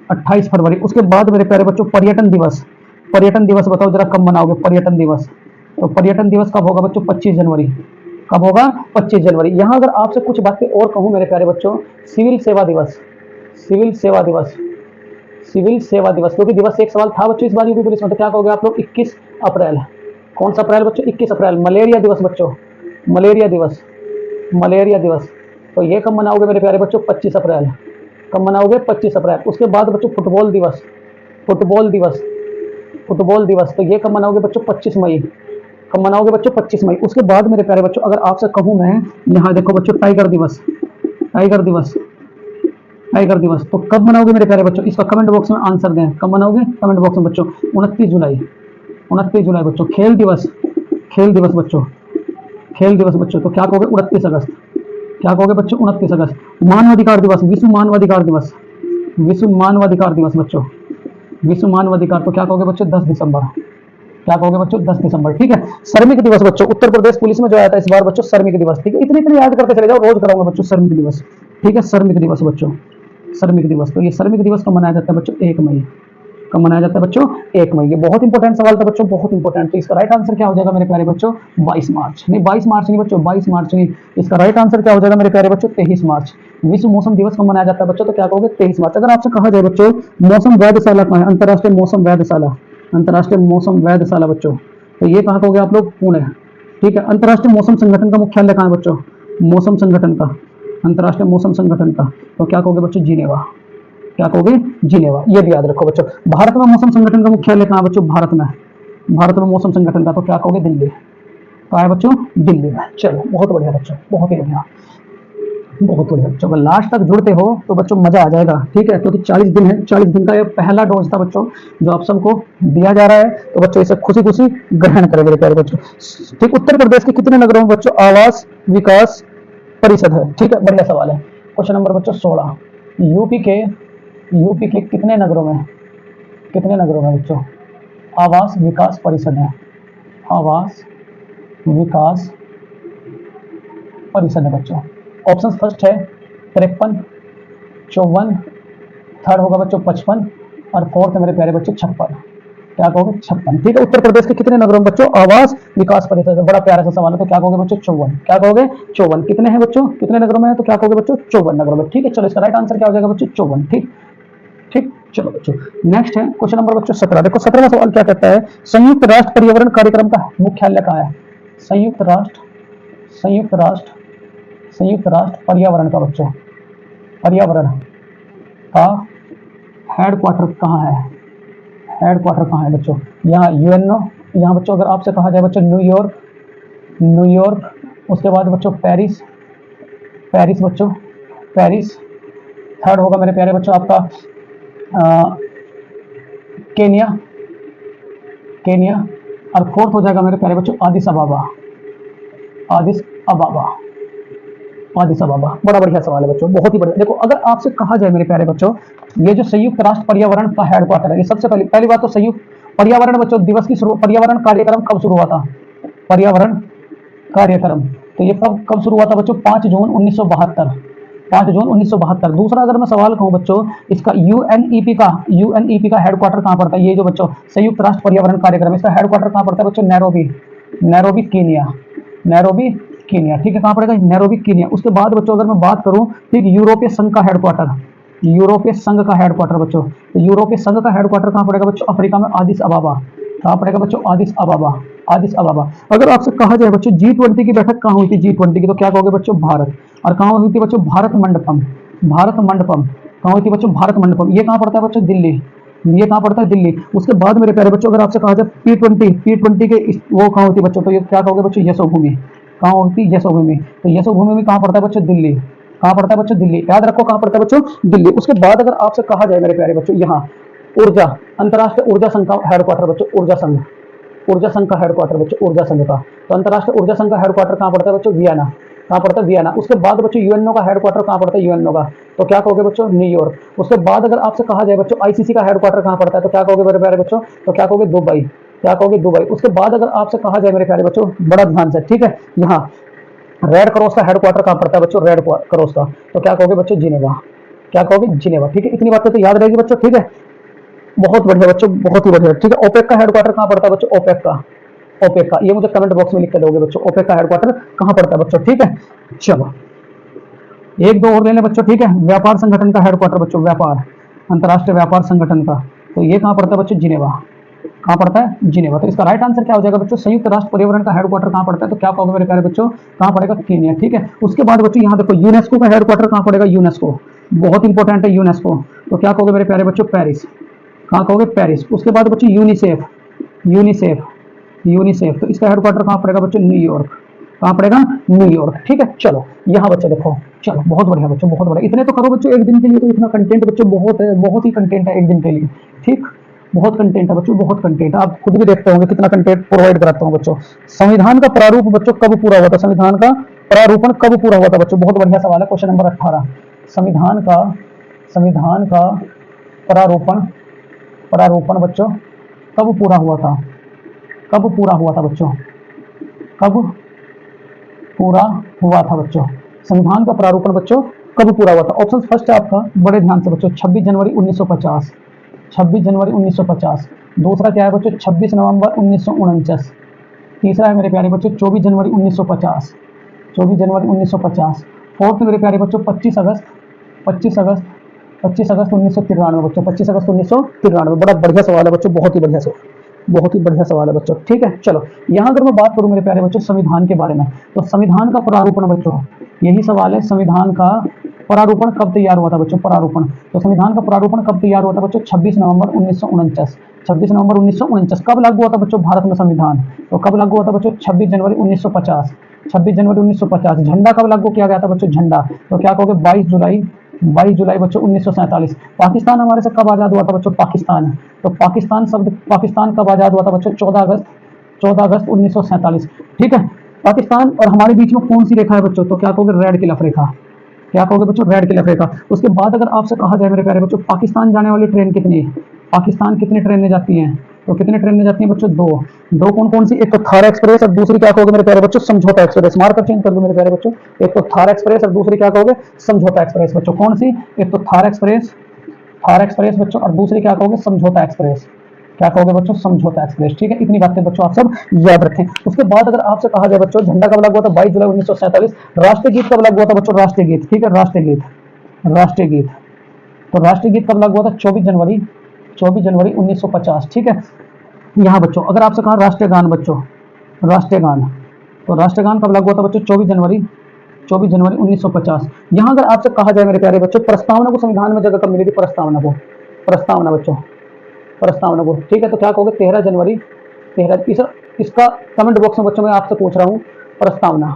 Speaker 1: 28 फरवरी। उसके बाद मेरे प्यारे बच्चों पर्यटन दिवस, पर्यटन दिवस बताओ जरा कब मनाओगे, पर्यटन दिवस, तो पर्यटन दिवस कब होगा बच्चों, 25 जनवरी। कब होगा, 25 जनवरी। यहाँ अगर आपसे कुछ बातें और कहूँ मेरे प्यारे बच्चों, सिविल सेवा दिवस, सिविल सेवा दिवस, सिविल सेवा दिवस, क्योंकि दिवस एक सवाल था बच्चों इस बार यूपी पुलिस में, तो क्या कहोगे आप लोग, 21 अप्रैल। कौन सा अप्रैल बच्चों, 21 अप्रैल। मलेरिया दिवस बच्चों, मलेरिया दिवस, मलेरिया दिवस, तो ये कब मनाओगे मेरे प्यारे बच्चों, 25 अप्रैल। कब मनाओगे, 25 अप्रैल। उसके बाद बच्चों फुटबॉल दिवस, फुटबॉल दिवस, फुटबॉल दिवस, तो ये कब मनाओगे बच्चों, 25 मई। कब मनाओगे बच्चों? 25 मई। उसके बाद मेरे प्यारे बच्चों अगर आपसे कहूं मैं, यहाँ देखो बच्चों, टाइगर दिवस, टाइगर दिवस, टाइगर दिवस तो कब मनाओगे मेरे प्यारे बच्चों? इसका कमेंट बॉक्स में आंसर दें, कब मनाओगे कमेंट बॉक्स में बच्चों। 29 जुलाई, 29 जुलाई बच्चों। खेल दिवस, खेल दिवस बच्चों, खेल दिवस बच्चों तो क्या कहोगे? 29 अगस्त। क्या कहोगे बच्चों? 29 अगस्त। मानवाधिकार दिवस, विश्व मानवाधिकार दिवस, विश्व मानवाधिकार दिवस बच्चों, विश्व मानवाधिकार तो क्या कहोगे बच्चों? 10 दिसंबर। क्या कहोगे बच्चों? 10 दिसंबर। ठीक है। श्रमिक दिवस बच्चों, उत्तर प्रदेश पुलिस में जो आया था इस बार बच्चों, श्रमिक दिवस। ठीक है, इतने इतने याद करते चले जाओ, रोज कराऊंगा बच्चों श्रमिक दिवस। ठीक है, श्रमिक दिवस बच्चों, श्रमिक दिवस तो ये श्रमिक दिवस कब मनाया जाता है बच्चों? 1 मई। कब मनाया जाता है बच्चों? 1 मई। ये बहुत इंपॉर्टेंट सवाल था बच्चों, बहुत इंपॉर्टेंट। तो इसका राइट आंसर क्या हो जाएगा मेरे प्यारे बच्चों? 22 मार्च। नहीं, 22 मार्च नहीं बच्चों, 22 मार्च नहीं। इसका राइट आंसर क्या हो जाएगा मेरे प्यारे बच्चों? 23 मार्च। विश्व मौसम दिवस कब मनाया जाता है बच्चों? तो क्या कहोगे? 23 मार्च। अगर आपसे कहा जाए बच्चों मौसम वेधशाला कहाँ है? अंतर्राष्ट्रीय मौसम वेधशाला, अंतर्राष्ट्रीय मौसम वेधशाला बच्चों, तो ये कहाँ कहोगे आप लोग? पुणे। ठीक है। अंतर्राष्ट्रीय मौसम संगठन का मुख्यालय कहाँ है बच्चों? मौसम संगठन का, अंतर्राष्ट्रीय मौसम संगठन का तो क्या कहोगे बच्चों? जिनेवा। क्या कहोगे? जिनेवा। ये भी याद रखो बच्चों। भारत में मौसम संगठन का मुख्यालय कहाँ है बच्चों? भारत में, भारत में मौसम संगठन का तो क्या कहोगे? दिल्ली। कहाँ है बच्चों? दिल्ली में। चलो बहुत बढ़िया बच्चों, बहुत ही बढ़िया, बहुत बढ़िया बच्चों। अगर लास्ट तक जुड़ते हो तो बच्चों मजा आ जाएगा। ठीक है, क्योंकि 40 दिन है, 40 दिन का ये पहला डोज था बच्चों जो आप सबको दिया जा रहा है, तो बच्चों इसे खुशी खुशी ग्रहण करें मेरे प्यारे बच्चों। ठीक, उत्तर प्रदेश के कितने नगरों में बच्चों आवास विकास परिषद है? ठीक है, बढ़िया सवाल है। क्वेश्चन नंबर बच्चों 16। यूपी के कितने नगरों में, कितने नगरों में बच्चों आवास विकास परिषद है? आवास विकास परिषद है बच्चों। ऑप्शन फर्स्ट है 53, 54, थर्ड होगा बच्चों 55 और फोर्थ है मेरे प्यारे बच्चों 56। क्या कहोगे? 56। ठीक है। उत्तर प्रदेश के कितने नगरों में बच्चों आवास विकास परिषद है? बड़ा प्यारा सा सवाल है, तो क्या कहोगे बच्चों? 54। क्या कहोगे? 54। कितने हैं बच्चों? कितने नगरों में है? तो क्या कहोगे बच्चों? 54 नगरों में। ठीक है, चलो इसका राइट आंसर क्या हो जाएगा बच्चों? 54। ठीक, ठीक। चलो बच्चों नेक्स्ट है क्वेश्चन नंबर बच्चों 17। देखो 17वां सवाल क्या कहता है? संयुक्त राष्ट्र पर्यावरण कार्यक्रम का मुख्यालय कहाँ है? संयुक्त राष्ट्र, संयुक्त राष्ट्र, संयुक्त राष्ट्र पर्यावरण का बच्चों, पर्यावरण का हेडक्वार्टर कहाँ है? हेडक्वार्टर कहाँ है बच्चों? यहाँ यूएनओ, यहाँ बच्चों अगर आपसे कहा जाए बच्चों न्यूयॉर्क, न्यूयॉर्क, उसके बाद बच्चों पेरिस, पेरिस बच्चों, पेरिस, थर्ड होगा मेरे प्यारे बच्चों आपका केनिया, केनिया, और फोर्थ हो जाएगा मेरे प्यारे बच्चों आदिस अबाबा, आदिस अबाबा, आदिस अबाबा। बड़ा बढ़िया सवाल है बच्चों, बहुत ही बढ़िया। देखो अगर आपसे कहा जाए मेरे प्यारे बच्चों ये जो संयुक्त राष्ट्र पर्यावरण का हेडक्वार्टर है, ये सबसे पहली पहली बात तो संयुक्त पर्यावरण बच्चों दिवस की शुरू, पर्यावरण कार्यक्रम कब शुरू हुआ था? पर्यावरण कार्यक्रम तो ये कब कब शुरू हुआ था बच्चों? 5 जून 1972, 5 जून 1972। दूसरा अगर मैं सवाल कहूँ बच्चों इसका यूएनईपी का, यूएनईपी का हेडक्वार्टर कहाँ पड़ता है? ये जो बच्चों संयुक्त राष्ट्र पर्यावरण कार्यक्रम, इसका हेडक्वार्टर कहाँ पड़ता है बच्चों? Nairobi, Nairobi Kenya, Nairobi Kenya. ठीक है, कहाँ पड़ेगा? Nairobi Kenya. उसके बाद बच्चों अगर मैं बात करूँ, ठीक, यूरोपीय संघ का हेडक्वार्टर, यूरोपीय संघ का हेडक्वार्टर बच्चों, तो यूरोपीय संघ का हेडक्वार्टर कहाँ पड़ेगा बच्चों? अफ्रीका में आदिस अबाबा। कहाँ पड़ेगा बच्चों? आदिस अबाबा, आदिस अबाबा। अगर आपसे कहा जाए बच्चों G20 की बैठक कहाँ हुई थी? G20 की तो क्या कहोगे बच्चों? भारत। और कहाँ हुई थी बच्चों? भारत मंडपम, भारत मंडपम। कहाँ हुई थी बच्चों? भारत मंडपम। ये कहाँ पड़ता है बच्चों? दिल्ली। ये कहाँ पड़ता है? दिल्ली। उसके बाद मेरे प्यारे बच्चों अगर आपसे कहा जाए P20 के वो कहाँ होती है बच्चों? तो ये क्या कहोगे बच्चों? यशोभूमि। कहाँ होती है? यशोभूमि। तो यशोभूमि में कहाँ पड़ता है बच्चों? दिल्ली। कहाँ पड़ता है बच्चों? दिल्ली। याद रखो कहाँ पड़ता है बच्चों? दिल्ली। उसके बाद अगर आपसे कहा जाए मेरे प्यारे बच्चों यहाँ ऊर्जा, अंतर्राष्ट्रीय ऊर्जा संघ का हेडक्वार्टर बच्चों, ऊर्जा संघ, ऊर्जा संघ का हेडक्वार्टर बच्चों, ऊर्जा संघ का, तो अंतर्राष्ट्रीय ऊर्जा संघ का हेडक्वार्टर कहाँ पड़ता है बच्चों? वियना। कहाँ पड़ता है? वियना। उसके बाद बच्चों यूएनओ का हेडक्वार्टर कहाँ पड़ता है? यूएनओ का, तो क्या कहोगे बच्चों? न्यूयॉर्क। उसके बाद अगर आपसे कहा जाए बच्चों आईसीसी का हेडक्वार्टर कहाँ पड़ता है? तो क्या कहोगे मेरे प्यारे बच्चों? तो क्या कहोगे? दुबई। क्या कहोगे? दुबई। उसके बाद अगर आपसे कहा जाए मेरे प्यारे बच्चों, बड़ा ध्यान से, ठीक है, यहाँ रेड क्रॉस का हेडक्वार्टर कहाँ पड़ता है बच्चों? रेड क्रॉस का, तो क्या कहोगे बच्चों? जिनेवा। क्या कहोगे? जिनेवा। ठीक है, इतनी बातें तो याद रहेगी बच्चों। ठीक है, बहुत बढ़िया बच्चों, बहुत ही बढ़िया। ठीक है, ओपेक का हेडक्वार्टर कहाँ पड़ता है बच्चों? ओपेक का, ओपेक का, ये मुझे कमेंट बॉक्स में लिख के दोगे बच्चों, ओपेक का हेडक्वार्टर कहाँ पड़ता है बच्चों? ठीक है, चलो एक दो और ले लें बच्चों। ठीक है, व्यापार संगठन का हेडक्वार्टर बच्चों, व्यापार, अंतर्राष्ट्रीय व्यापार संगठन का, तो ये कहाँ पड़ता है बच्चों? जिनेवा। कहाँ पड़ता है? जिनेवा। तो इसका राइट आंसर क्या हो जाएगा बच्चों? संयुक्त राष्ट्र पर्यावरण का हेडक्वार्टर कहाँ पड़ता है? तो क्या कहोगे मेरे प्यारे बच्चों? कहाँ पड़ेगा? कीनिया। ठीक है, उसके बाद बच्चों यहाँ देखो यूनेस्को का हेडक्वार्टर कहाँ पड़ेगा? यूनेस्को, बहुत इंपॉर्टेंट है यूनेस्को, तो क्या कहोगे मेरे प्यारे बच्चों? पेरिस। कहाँ कहोगे? पेरिस। उसके बाद बच्चों यूनिसेफ, यूनिसेफ, यूनिसेफ। तो इसका हेडक्वार्टर कहाँ पड़ेगा बच्चों? न्यूयॉर्क। कहाँ पड़ेगा? न्यूयॉर्क। ठीक है, चलो यहाँ बच्चों देखो, चलो बहुत बढ़िया बच्चों, बहुत बढ़िया। इतने तो करो बच्चों एक दिन के लिए, तो इतना कंटेंट बच्चों बहुत है, बहुत ही कंटेंट है एक दिन के लिए। ठीक, बहुत कंटेंट है बच्चों, बहुत कंटेंट। आप खुद भी देखते होंगे कितना कंटेंट प्रोवाइड कराता हूँ बच्चों। संविधान का प्रारूप बच्चों कब पूरा हुआ था? संविधान का प्रारूपण कब पूरा हुआ था बच्चों? बहुत बढ़िया सवाल है, क्वेश्चन नंबर 18। संविधान का प्रारूपण प्रारूपण बच्चों कब पूरा हुआ था? कब पूरा हुआ था बच्चों? कब पूरा हुआ था बच्चों? संविधान का प्रारूपण बच्चों कब पूरा हुआ था? ऑप्शन फर्स्ट है आपका, बड़े ध्यान से बच्चों, 26 जनवरी 1950। 26 जनवरी 1950। दूसरा क्या है बच्चों? 26 नवंबर 1949। तीसरा है मेरे प्यारे बच्चों 24 जनवरी 1950। 24 जनवरी 1950। फोर्थ मेरे प्यारे बच्चों 25 अगस्त 25 अगस्त 25 अगस्त 1993 बच्चों। 25 अगस्त 1993। बड़ा बढ़िया सवाल है बच्चों, बहुत ही बढ़िया सवाल, बहुत ही बढ़िया सवाल है बच्चों। ठीक है, चलो यहाँ अगर मैं बात करूँ मेरे प्यारे बच्चों संविधान के बारे में, तो संविधान का प्रारूपण बच्चों, यही सवाल है, संविधान का प्रारूपण कब तैयार हुआ था बच्चों? प्रारूपण, तो संविधान का प्रारूपण कब तैयार हुआ था बच्चों? 26 नवंबर 1949। 26 नवंबर 1949। कब लागू हुआ था बच्चों भारत में संविधान? तो कब लागू हुआ था बच्चों? 26 जनवरी 1950। 26 जनवरी 1950। झंडा कब लागू किया गया था बच्चों? झंडा, तो क्या कहोगे? 22 जुलाई बच्चों 1947। पाकिस्तान हमारे से कब आजाद हुआ था बच्चों? पाकिस्तान, तो पाकिस्तान शब्द, पाकिस्तान कब आजाद हुआ था बच्चों? 14 अगस्त 1947। ठीक है, पाकिस्तान और हमारे बीच में कौन सी रेखा है बच्चों? तो क्या कहोगे? रेड क्लिफ रेखा। क्या कहोगे बच्चों? रेड क्लिफ रेखा। उसके बाद अगर आपसे कहा जाए मेरे प्यारे बच्चों, पाकिस्तान जाने वाली ट्रेन कितनी है? पाकिस्तान कितनी ट्रेनें जाती हैं? तो कितनी ट्रेनें जाती हैं बच्चों? दो। दो कौन कौन सी? एक तो थार एक्सप्रेस और दूसरी क्या कहोगे मेरे प्यारे बच्चों? समझौता एक्सप्रेस। मार्कर चेंज कर दो मेरे प्यारे बच्चों। एक तो थार एक्सप्रेस और दूसरी क्या कहोगे? समझौता एक्सप्रेस बच्चों। कौन सी? एक तो थार एक्सप्रेस बच्चों, और दूसरी क्या कहोगे? समझौता एक्सप्रेस। क्या कहोगे बच्चों? समझौता एक्सप्रेस। ठीक है, इतनी बातें बच्चों आप सब याद रखें। उसके बाद अगर आपसे कहा जाए बच्चों, झंडा कब लागू हुआ था? 22 जुलाई 1947। राष्ट्रीय गीत कब लागू हुआ था बच्चों? राष्ट्रीय गीत, ठीक है, राष्ट्रीय गीत, राष्ट्रीय गीत। तो राष्ट्रीय गीत कब लागू हुआ था? 24 जनवरी 1950। ठीक है, यहाँ बच्चों अगर आपसे कहा राष्ट्रीय गान बच्चों, राष्ट्रीय गान, तो राष्ट्रीय गान कब लागू हुआ था बच्चों? 24 जनवरी 1950। यहाँ अगर आपसे कहा जाए मेरे प्यारे बच्चों, प्रस्तावना को संविधान में जगह कब मिली थी? प्रस्तावना बच्चों, प्रस्तावना को। ठीक है, तो क्या कहोगे? 13 जनवरी 13। इसका कमेंट बॉक्स में बच्चों मैं आपसे पूछ रहा हूँ, प्रस्तावना।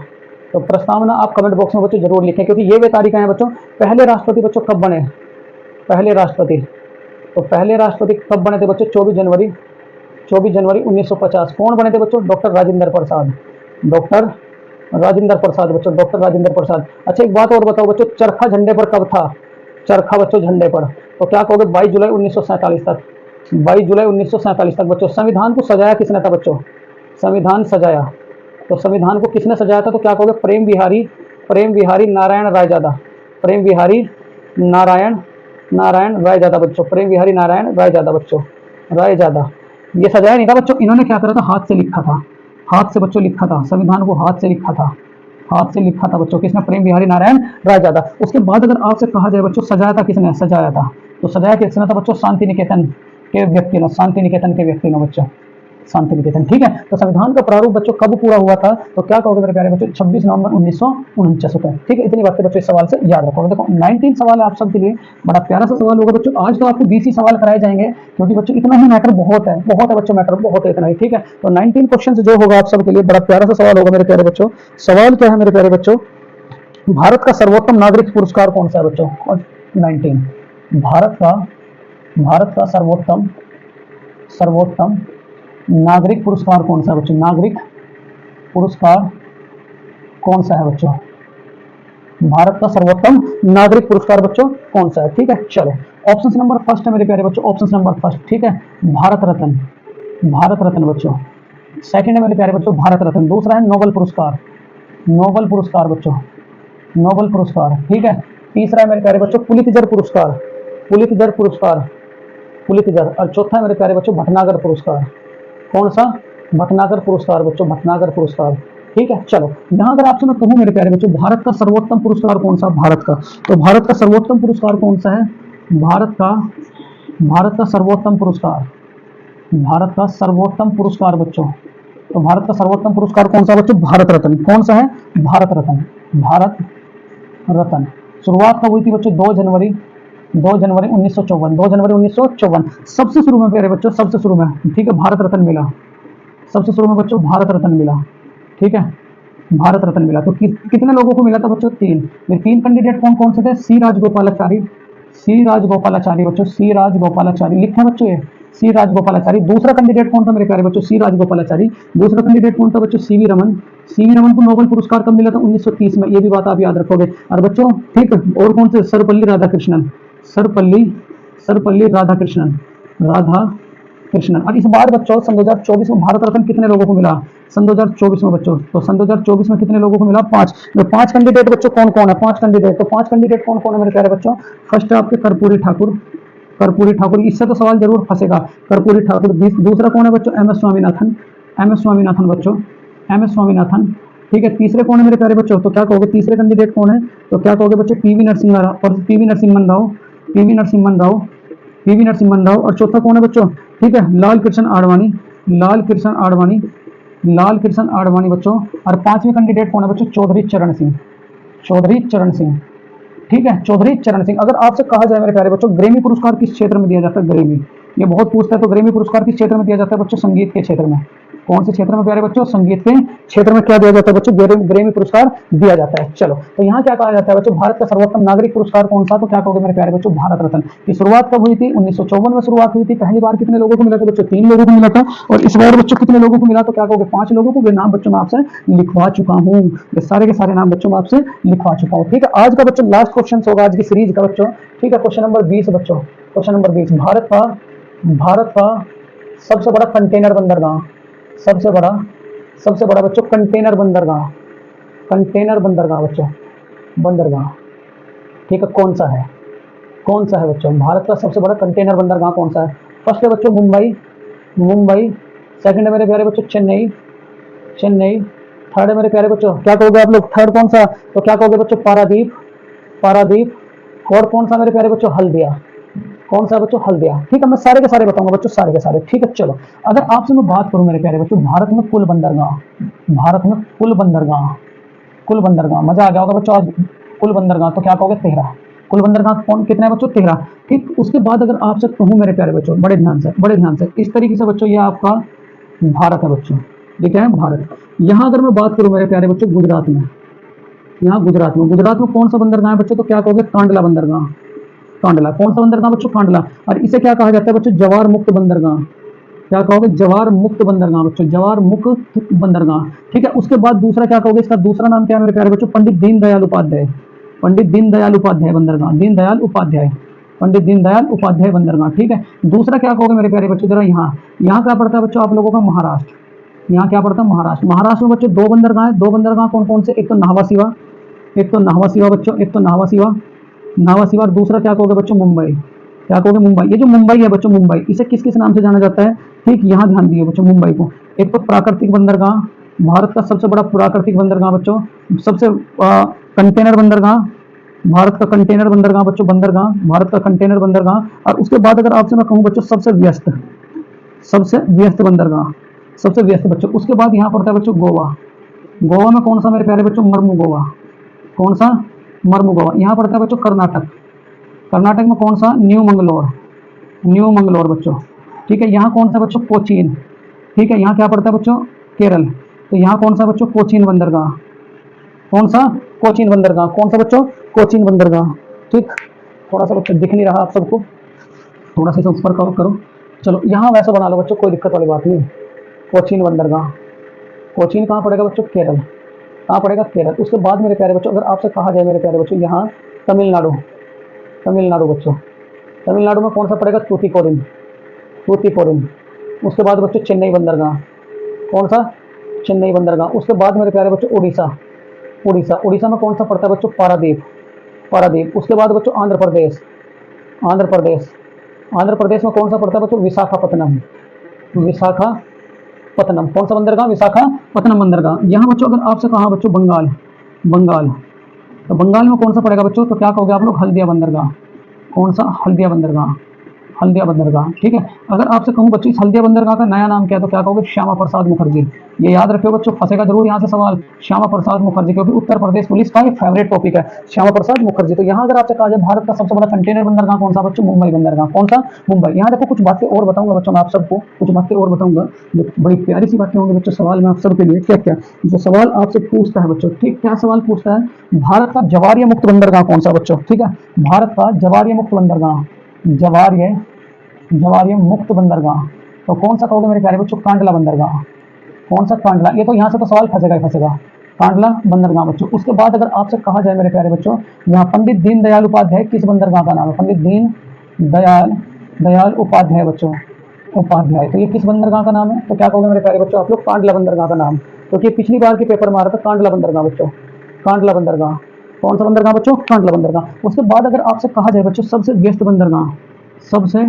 Speaker 1: तो प्रस्तावना आप कमेंट बॉक्स में बच्चों जरूर लिखें, क्योंकि ये वे तारीखें हैं बच्चों। पहले राष्ट्रपति बच्चों कब बने? पहले राष्ट्रपति, तो पहले राष्ट्रपति कब बने थे बच्चों? 24 जनवरी 1950। कौन बने थे बच्चों? डॉक्टर राजेंद्र प्रसाद। डॉक्टर राजेंद्र प्रसाद बच्चों, डॉक्टर राजेंद्र प्रसाद। अच्छा एक बात और बताओ बच्चों, चरखा झंडे पर कब था? चरखा बच्चों झंडे पर, तो क्या कहोगे? 22 जुलाई 1947 तक। 22 जुलाई 1947 तक बच्चों। संविधान को सजाया किसने था बच्चों? संविधान सजाया, तो संविधान को किसने सजाया था? तो क्या कहोगे? प्रेम बिहारी नारायण रायजादा। प्रेम बिहारी नारायण रायजादा बच्चों। प्रेम बिहारी नारायण रायजादा बच्चों, रायजादा। ये सजाया नहीं था बच्चों, इन्होंने क्या करा था? हाथ से लिखा था, हाथ से बच्चों लिखा था, संविधान को हाथ से लिखा था, हाथ से लिखा था बच्चों। किसने? प्रेम बिहारी नारायण रायजादा। उसके बाद अगर आपसे कहा जाए बच्चों, सजाया था किसने? सजाया था, तो सजाया किसने था बच्चों? शांति निकेतन के व्यक्ति ने, शांति निकेतन के व्यक्ति ने बच्चों, शांति निकेतन। ठीक है, तो संविधान का प्रारूप बच्चों कब पूरा हुआ था? तो क्या कहोगे मेरे प्यारे बच्चों? 26 नवंबर 1949 होता है। ठीक है, इतनी बातें बच्चों इस सवाल से याद रखोगे। देखो 19 सवाल है आप सबके लिए, बड़ा प्यारा सा सवाल होगा बच्चों। आज तो आपको 20 ही सवाल कराए जाएंगे, क्योंकि बच्चों इतना ही मैटर बहुत है बच्चों, मैटर बहुत है, इतना ही। ठीक है, तो 19 क्वेश्चन जो होगा आप सबके लिए, बड़ा प्यारा सा सवाल होगा मेरे प्यारे बच्चों। सवाल क्या है मेरे प्यारे बच्चों? भारत का सर्वोत्तम नागरिक पुरस्कार कौन सा है बच्चों? और 19 भारत का सर्वोत्तम नागरिक पुरस्कार कौन सा है बच्चों? नागरिक पुरस्कार कौन सा है बच्चों? भारत का सर्वोत्तम नागरिक पुरस्कार बच्चों कौन सा है? ठीक है, चलो ऑप्शन नंबर फर्स्ट है मेरे प्यारे बच्चों, ऑप्शन नंबर फर्स्ट। ठीक है, भारत रत्न, भारत रत्न बच्चों। सेकंड है मेरे प्यारे बच्चों भारत रत्न। दूसरा है नोबल पुरस्कार, नोबल पुरस्कार बच्चों, नोबल पुरस्कार। ठीक है, तीसरा है मेरे प्यारे बच्चों पुलित्जर पुरस्कार, पुलित्जर पुरस्कार, पुलित्जर। और चौथा है मेरे प्यारे बच्चों भटनागर पुरस्कार। कौन सा? भटनागर पुरस्कार बच्चों, भटनागर पुरस्कार। ठीक है, चलो यहाँ अगर आपसे मैं कहूँ मेरे प्यारे बच्चों, भारत का सर्वोत्तम पुरस्कार कौन सा? भारत का, तो भारत का सर्वोत्तम पुरस्कार कौन सा है? भारत का सर्वोत्तम पुरस्कार, भारत का सर्वोत्तम पुरस्कार बच्चों, तो भारत का सर्वोत्तम पुरस्कार कौन सा बच्चों? भारत रत्न। कौन सा है? भारत रत्न, भारत रत्न। शुरुआत कब हुई थी बच्चों? 2 जनवरी 1954, 2 जनवरी 1954 सबसे शुरू में प्यारे बच्चों, सबसे शुरू में। ठीक है, भारत रत्न मिला, सबसे शुरू में बच्चों भारत रत्न मिला, ठीक है, भारत रत्न मिला। तो कितने लोगों को मिला था बच्चों? 3। ये 3 कैंडिडेट कौन कौन से थे? सी राजगोपालाचारी, सी राजगोपालाचारी बच्चों, सी राजगोपालाचारी लिखा है बच्चों ये, सी राजगोपालाचारी। दूसरा कैंडिडेट कौन था मेरे प्यारे बच्चों? सी राजगोपालाचारी। दूसरा कैंडिडेट कौन था बच्चों? सीवी रमन। सीवी रमन को नोबेल पुरस्कार कब मिला था? 1930 में, ये भी बात आप याद रखोगे। और बच्चों ठीक, और कौन से? सर्वपल्ली राधाकृष्णन, सर्वपल्ली सर्वपल्ली राधाकृष्णन, राधा कृष्णन। और इस बार बच्चों सन 2024 में भारत रत्न कितने लोगों को मिला? सन 2024 में बच्चों, तो सन 2024 में कितने लोगों को मिला? 5। तो 5 कैंडिडेट बच्चों कौन कौन है? 5 कैंडिडेट, तो 5 कैंडिडेट कौन कौन है मेरे प्यारे बच्चों? फर्स्ट है आपके कर्पूरी ठाकुर, कर्पूरी ठाकुर, इससे तो सवाल जरूर फंसेगा, कर्पूरी ठाकुर। दूसरा कौन है बच्चों? M S Swaminathan, M S Swaminathan बच्चों, एम एस स्वामीनाथन, ठीक है। तीसरे कौन है मेरे प्यारे बच्चों? तो क्या कहोगे तीसरे कैंडिडेट कौन है? तो क्या कहोगे बच्चों? पीवी नरसिम्हा राव, और PV Narasimhan Rao, PV Narasimhan Rao, PV Narasimhan Rao. और चौथा कौन है बच्चों? ठीक है, लाल कृष्ण आडवाणी, लाल कृष्ण आडवाणी, लाल कृष्ण आडवाणी बच्चों। और पांचवें कैंडिडेट कौन है बच्चों? चौधरी चरण सिंह, चौधरी चरण सिंह, ठीक है, चौधरी चरण सिंह। अगर आपसे कहा जाए मेरे प्यारे बच्चों ग्रेमी पुरस्कार किस क्षेत्र में दिया जाता है? ग्रेमी, ये बहुत पूछता है। तो ग्रेमी पुरस्कार किस क्षेत्र में दिया जाता है बच्चों? संगीत के क्षेत्र में। कौन से क्षेत्र में प्यारे बच्चों? संगीत के क्षेत्र में क्या दिया जाता है बच्चों? ग्रेमी पुरस्कार दिया जाता है। चलो, तो यहाँ क्या कहा जाता है बच्चों? भारत का सर्वोत्तम नागरिक पुरस्कार कौन सा? तो क्या कहोगे मेरे प्यारे बच्चों? भारत रत्न। की शुरुआत कब हुई थी? 1954 में शुरुआत हुई थी। पहली बार कितने लोगों को मिला था बच्चों? 3 लोगों को मिला था। और इस बार बच्चों कितने लोगों को मिला? तो क्या कहोगे? 5 लोगों को। वे नाम बच्चों मैं आपसे लिखवा चुका हूँ, ये सारे के सारे नाम बच्चों मैं आपसे लिखवा चुका हूँ, ठीक है। आज का बच्चों लास्ट क्वेश्चन होगा आज की सीरीज का बच्चों, ठीक है। क्वेश्चन नंबर 20 बच्चों, क्वेश्चन नंबर 20। भारत का सबसे बड़ा कंटेनर बंदरगाह, सबसे बड़ा बच्चों कंटेनर बंदरगाह, कंटेनर बंदरगाह बच्चों, बंदरगाह, ठीक है, कौन सा है? कौन सा है बच्चों? भारत का सबसे बड़ा कंटेनर बंदरगाह कौन सा है? फर्स्ट है बच्चों मुंबई, मुंबई। सेकंड है मेरे प्यारे बच्चों चेन्नई, चेन्नई। थर्ड है मेरे प्यारे बच्चों, क्या कहोगे आप लोग? थर्ड कौन सा? तो क्या कहोगे बच्चों? पारादीप, पारादीप। और कौन सा मेरे प्यारे बच्चों? हल्दिया। कौन सा बच्चों? हल्दिया, ठीक है। मैं सारे के सारे बताऊंगा बच्चों, सारे के सारे, ठीक है। चलो, अगर आपसे मैं बात करूं मेरे प्यारे बच्चों भारत में कुल बंदरगाह, भारत में कुल बंदरगाह, कुल बंदरगाह, मजा आ गया होगा बच्चों आज। कुल बंदरगाह तो क्या कहोगे? 13। कुल बंदरगाह कौन कितने बच्चों? 13, ठीक। उसके बाद अगर आपसे कहूं मेरे प्यारे बच्चों, बड़े ध्यान से, बड़े ध्यान से, इस तरीके से बच्चों, ये आपका भारत है बच्चों, ठीक है, भारत। यहाँ अगर मैं बात करूं मेरे प्यारे बच्चों गुजरात में, यहाँ गुजरात में, गुजरात में कौन सा बंदरगाह है बच्चों? तो क्या कहोगे? कांडला बंदरगाह, कांडला। कौन सा बंदरगाह बच्चों? कांडला। और इसे क्या कहा जाता है बच्चों? जवार मुक्त बंदरगाह। क्या कहोगे? जवार मुक्त बंदरगाह बच्चों, जवार मुक्त बंदरगाह, ठीक है। उसके बाद दूसरा क्या कहोगे? इसका दूसरा नाम क्या है मेरे प्यारे बच्चों? पंडित दीनदयाल उपाध्याय, पंडित दीनदयाल उपाध्याय बंदरगाह, दीनदयाल उपाध्याय, पंडित दीनदयाल उपाध्याय बंदरगाह, ठीक है। दूसरा क्या कहोगे मेरे प्यारे बच्चों? जरा यहाँ क्या पड़ता है बच्चों आप लोगों का? महाराष्ट्र। यहाँ क्या पड़ता है? महाराष्ट्र। महाराष्ट्र में बच्चों 2 बंदरगाह है। 2 बंदरगाह कौन कौन से? एक तो नाहवा सिवा, एक तो नाहवा सिवा बच्चों, एक तो नाहवा सिवा, नावा सिवा। दूसरा क्या कहोगे बच्चों? मुंबई। क्या कहोगे? मुंबई। ये जो मुंबई है बच्चों, मुंबई, इसे किस किस नाम से जाना जाता है? ठीक, यहाँ ध्यान दिए बच्चों, मुंबई को। एक तो प्राकृतिक बंदरगाह, भारत का सबसे बड़ा प्राकृतिक बंदरगाह बच्चों, सबसे कंटेनर बंदरगाह, भारत का कंटेनर बंदरगाह बच्चों, बंदरगाह, भारत का कंटेनर बंदरगाह। और उसके बाद अगर आपसे मैं कहूँ बच्चों सबसे व्यस्त, सबसे व्यस्त बंदरगाह, सबसे व्यस्त बच्चों, उसके बाद यहाँ पड़ता है बच्चों गोवा। गोवा में कौन सा मेरे प्यारे बच्चों? मर्मू गोवा। कौन सा? मर्मू गोवा। यहाँ पड़ता है बच्चों कर्नाटक। कर्नाटक में कौन सा? न्यू मंगलोर, न्यू मंगलोर बच्चों, ठीक है। यहाँ कौन सा बच्चों? कोचीन, ठीक है। यहाँ क्या पड़ता है बच्चों? केरल। तो यहाँ कौन सा बच्चों? कोचीन बंदरगाह। कौन सा? कोचीन बंदरगाह। कौन सा बच्चों? कोचीन बंदरगाह, ठीक। थोड़ा सा बच्चों दिख नहीं रहा आप सबको, थोड़ा सा ऊपर करो। चलो, यहाँ वैसा बना लो बच्चों, कोई दिक्कत वाली बात नहीं। कोचीन बंदरगाह, कोचीन कहाँ पड़ेगा बच्चों? केरल। कहाँ पड़ेगा? केरल। उसके बाद मेरे प्यारे बच्चों अगर आपसे कहा जाए मेरे प्यारे बच्चों यहाँ तमिलनाडु, तमिलनाडु बच्चों, तमिलनाडु में कौन सा पड़ेगा? तूतीकोरिन, तूतीकोरिन। उसके बाद बच्चों चेन्नई बंदरगाह। कौन सा? चेन्नई बंदरगाह। उसके बाद मेरे प्यारे बच्चों उड़ीसा, उड़ीसा। उड़ीसा में कौन सा पड़ता है बच्चों? पारादीप, पारादीप। उसके बाद बच्चों आंध्र प्रदेश, आंध्र प्रदेश। आंध्र प्रदेश में कौन सा पड़ता है बच्चों? विशाखापत्तनम, विशाखापत्तनम। कौन सा बंदरगाह? विशाखापत्तनम बंदरगाह। यहाँ बच्चों अगर आपसे कहा बच्चों बंगाल, बंगाल, तो बंगाल में कौन सा पड़ेगा बच्चों? तो क्या कहोगे आप लोग? हल्दिया बंदरगाह। कौन सा? हल्दिया बंदरगाह, हल्दिया बंदरगाह, ठीक है। अगर आपसे कहूँ बच्चों इस हल्दिया बंदरगाह का नया नाम क्या है, तो क्या कहोगे? श्यामा प्रसाद मुखर्जी। ये याद रखियो बच्चों, फंसेगा जरूर यहाँ से सवाल, श्यामा प्रसाद मुखर्जी, क्योंकि उत्तर प्रदेश पुलिस का ये फेवरेट टॉपिक है, श्यामा प्रसाद मुखर्जी। तो यहाँ अगर आपसे कहा जाए भारत का सबसे बड़ा कंटेनर बंदरगाह कौन सा बच्चों? मुंबई बंदरगाह। कौन सा? मुंबई। यहाँ देखो कुछ बातें और बताऊंगा बच्चों, मैं आप सबको कुछ बातें और बताऊंगा जो बड़ी प्यारी सी बातें होंगी बच्चों सवाल में आप सबके लिए। क्या क्या जो सवाल आपसे पूछता है बच्चों, ठीक, क्या सवाल पूछता है? भारत का जवारिया मुक्त बंदरगाह कौन सा बच्चों? ठीक है, भारत का जवारिया मुक्त बंदरगाह, जवारिया जवारिया मुक्त बंदरगाह, तो कौन सा कहोगे मेरे प्यारे बच्चों? कांडला बंदरगाह। कौन सा? कांडला। ये तो यहाँ से तो सवाल फंसेगा ही फंसेगा, कांडला बंदरगाह बच्चों। उसके बाद अगर आपसे कहा जाए मेरे प्यारे बच्चों, यहाँ पंडित दीनदयाल उपाध्याय किस बंदरगाह का नाम है? पंडित दयाल उपाध्याय बच्चों, उपाध्याय, तो ये किस बंदरगाह का नाम है? तो क्या कहोगे मेरे प्यारे बच्चों आप लोग? कांडला बंदरगाह का नाम, क्योंकि पिछली बार के पेपर में आ रहा था कांडला बंदरगाह बच्चों, कांडला बंदरगाह। कौन सा बंदरगाह बच्चों? कांडला बंदरगाह। उसके बाद अगर आपसे कहा जाए बच्चों सबसे व्यस्त बंदरगाह, सबसे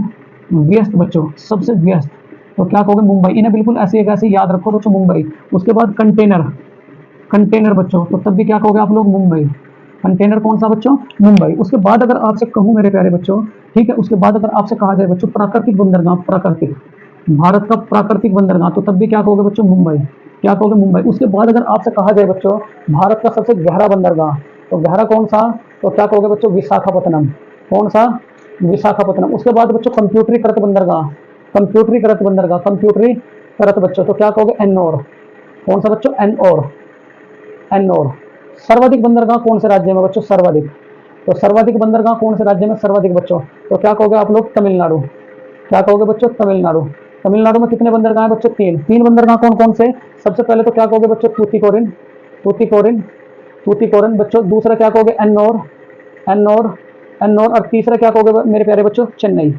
Speaker 1: व्यस्त बच्चों, सबसे व्यस्त, तो क्या कहोगे? मुंबई। इन्हें बिल्कुल ऐसे एक ऐसे याद रखो बच्चों, मुंबई। उसके बाद कंटेनर, कंटेनर बच्चों, तो तब भी क्या कहोगे आप लोग? मुंबई। कंटेनर कौन सा बच्चों? मुंबई। उसके बाद अगर आपसे कहूँ मेरे प्यारे बच्चों, ठीक है, उसके बाद अगर आपसे कहा जाए बच्चों प्राकृतिक बंदरगाह, प्राकृतिक, भारत का प्राकृतिक बंदरगाह, तो तब भी क्या कहोगे बच्चों? मुंबई। क्या कहोगे? मुंबई। उसके बाद अगर आपसे कहा जाए बच्चों भारत का सबसे गहरा बंदरगाह, तो गहरा कौन सा? तो क्या कहोगे बच्चों? विशाखापत्तनम। कौन सा? विशाखापत्तनम। उसके बाद बच्चों कंप्यूटरीकृत बंदरगाह, कंप्यूटरीकृत बंदरगाह, कंप्यूटरीकृत बच्चों, तो क्या कहोगे? एन्नौर। कौन सा बच्चों? एन्नौर, एन्नौर। सर्वाधिक बंदरगाह कौन से राज्य में बच्चों? सर्वाधिक, तो सर्वाधिक बंदरगाह कौन से राज्य में? सर्वाधिक बच्चों, तो क्या कहोगे आप लोग? तमिलनाडु। क्या कहोगे बच्चों? तमिलनाडु। तमिलनाडु में कितने बंदरगाह हैं बच्चों? तीन। तीन बंदरगाह कौन कौन से? सबसे पहले तो क्या कहोगे बच्चों? तूतीकोरिन, तूतीकोरिन, तूतीकोरिन बच्चों। दूसरा क्या कहोगे? एन्नौर, एन्नौर, एन्नौर। और तीसरा क्या कहोगे मेरे प्यारे बच्चों? चेन्नई।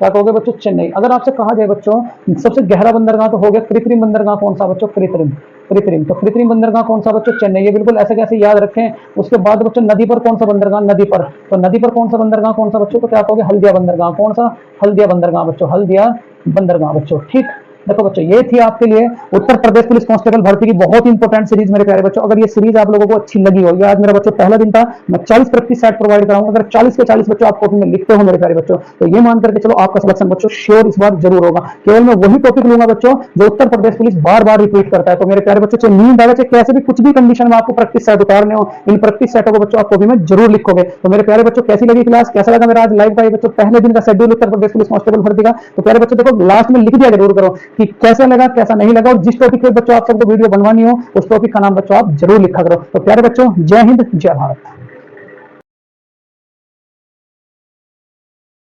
Speaker 1: क्या कहोगे बच्चों? चेन्नई। अगर आपसे कहा जाए बच्चों सबसे गहरा बंदरगाह, तो हो गया कृत्रिम बंदरगाह। कौन सा बच्चों? कृत्रिम, कृत्रिम, तो कृत्रिम बंदरगाह कौन सा बच्चों? चेन्नई। ये बिल्कुल ऐसे कैसे याद रखें। उसके बाद बच्चों नदी पर कौन सा बंदरगाह? नदी पर, तो नदी पर कौन सा बंदरगाह? कौन सा बच्चों? तो क्या कहोगे? हल्दिया बंदरगाह। कौन सा? हल्दिया बंदरगाह बच्चों, हल्दिया बंदरगाह बच्चों, ठीक। देखो बच्चों ये थी आपके लिए उत्तर प्रदेश पुलिस कांस्टेबल भर्ती की बहुत इंपॉर्टेंट सीरीज मेरे प्यारे बच्चों। अगर ये सीरीज आप लोगों को अच्छी लगी हो, ये आज मेरा बच्चों पहला दिन था, मैं 40 प्रैक्टिस सेट प्रोवाइड कराऊंगा। अगर 40 के 40 बच्चों आप कॉपी में लिखते हो मेरे प्यारे बच्चों, तो ये मान करके चलो आपका सिलेक्शन बच्चों श्योर इस बार जरूर होगा। केवल मैं वही टॉपिक लूंगा बच्चों जो उत्तर प्रदेश पुलिस बार बार रिपीट करता है। तो मेरे प्यारे बच्चों चाहे नींद आवे, चाहे कैसे भी कुछ भी कंडीशन में आपको प्रैक्टिस सेट उतारने हो, इन प्रैक्टिस सेटों को बच्चों आप कॉपी में जरूर लिखोगे। तो मेरे प्यारे बच्चों कैसी लगी क्लास, कैसा लगा मेरा आज लाइव का ये बच्चों पहले दिन का schedule Uttar Pradesh police constable भर्ती का? तो प्यारे बच्चों देखो लास्ट में लिख दिया जरूर करो कि कैसा लगा कैसा नहीं लगा, और जिस टॉपिक पे बच्चों आप सबको वीडियो बनवानी हो उस टॉपिक का नाम बच्चों आप जरूर लिखा करो। तो प्यारे बच्चों जय हिंद, जय भारत।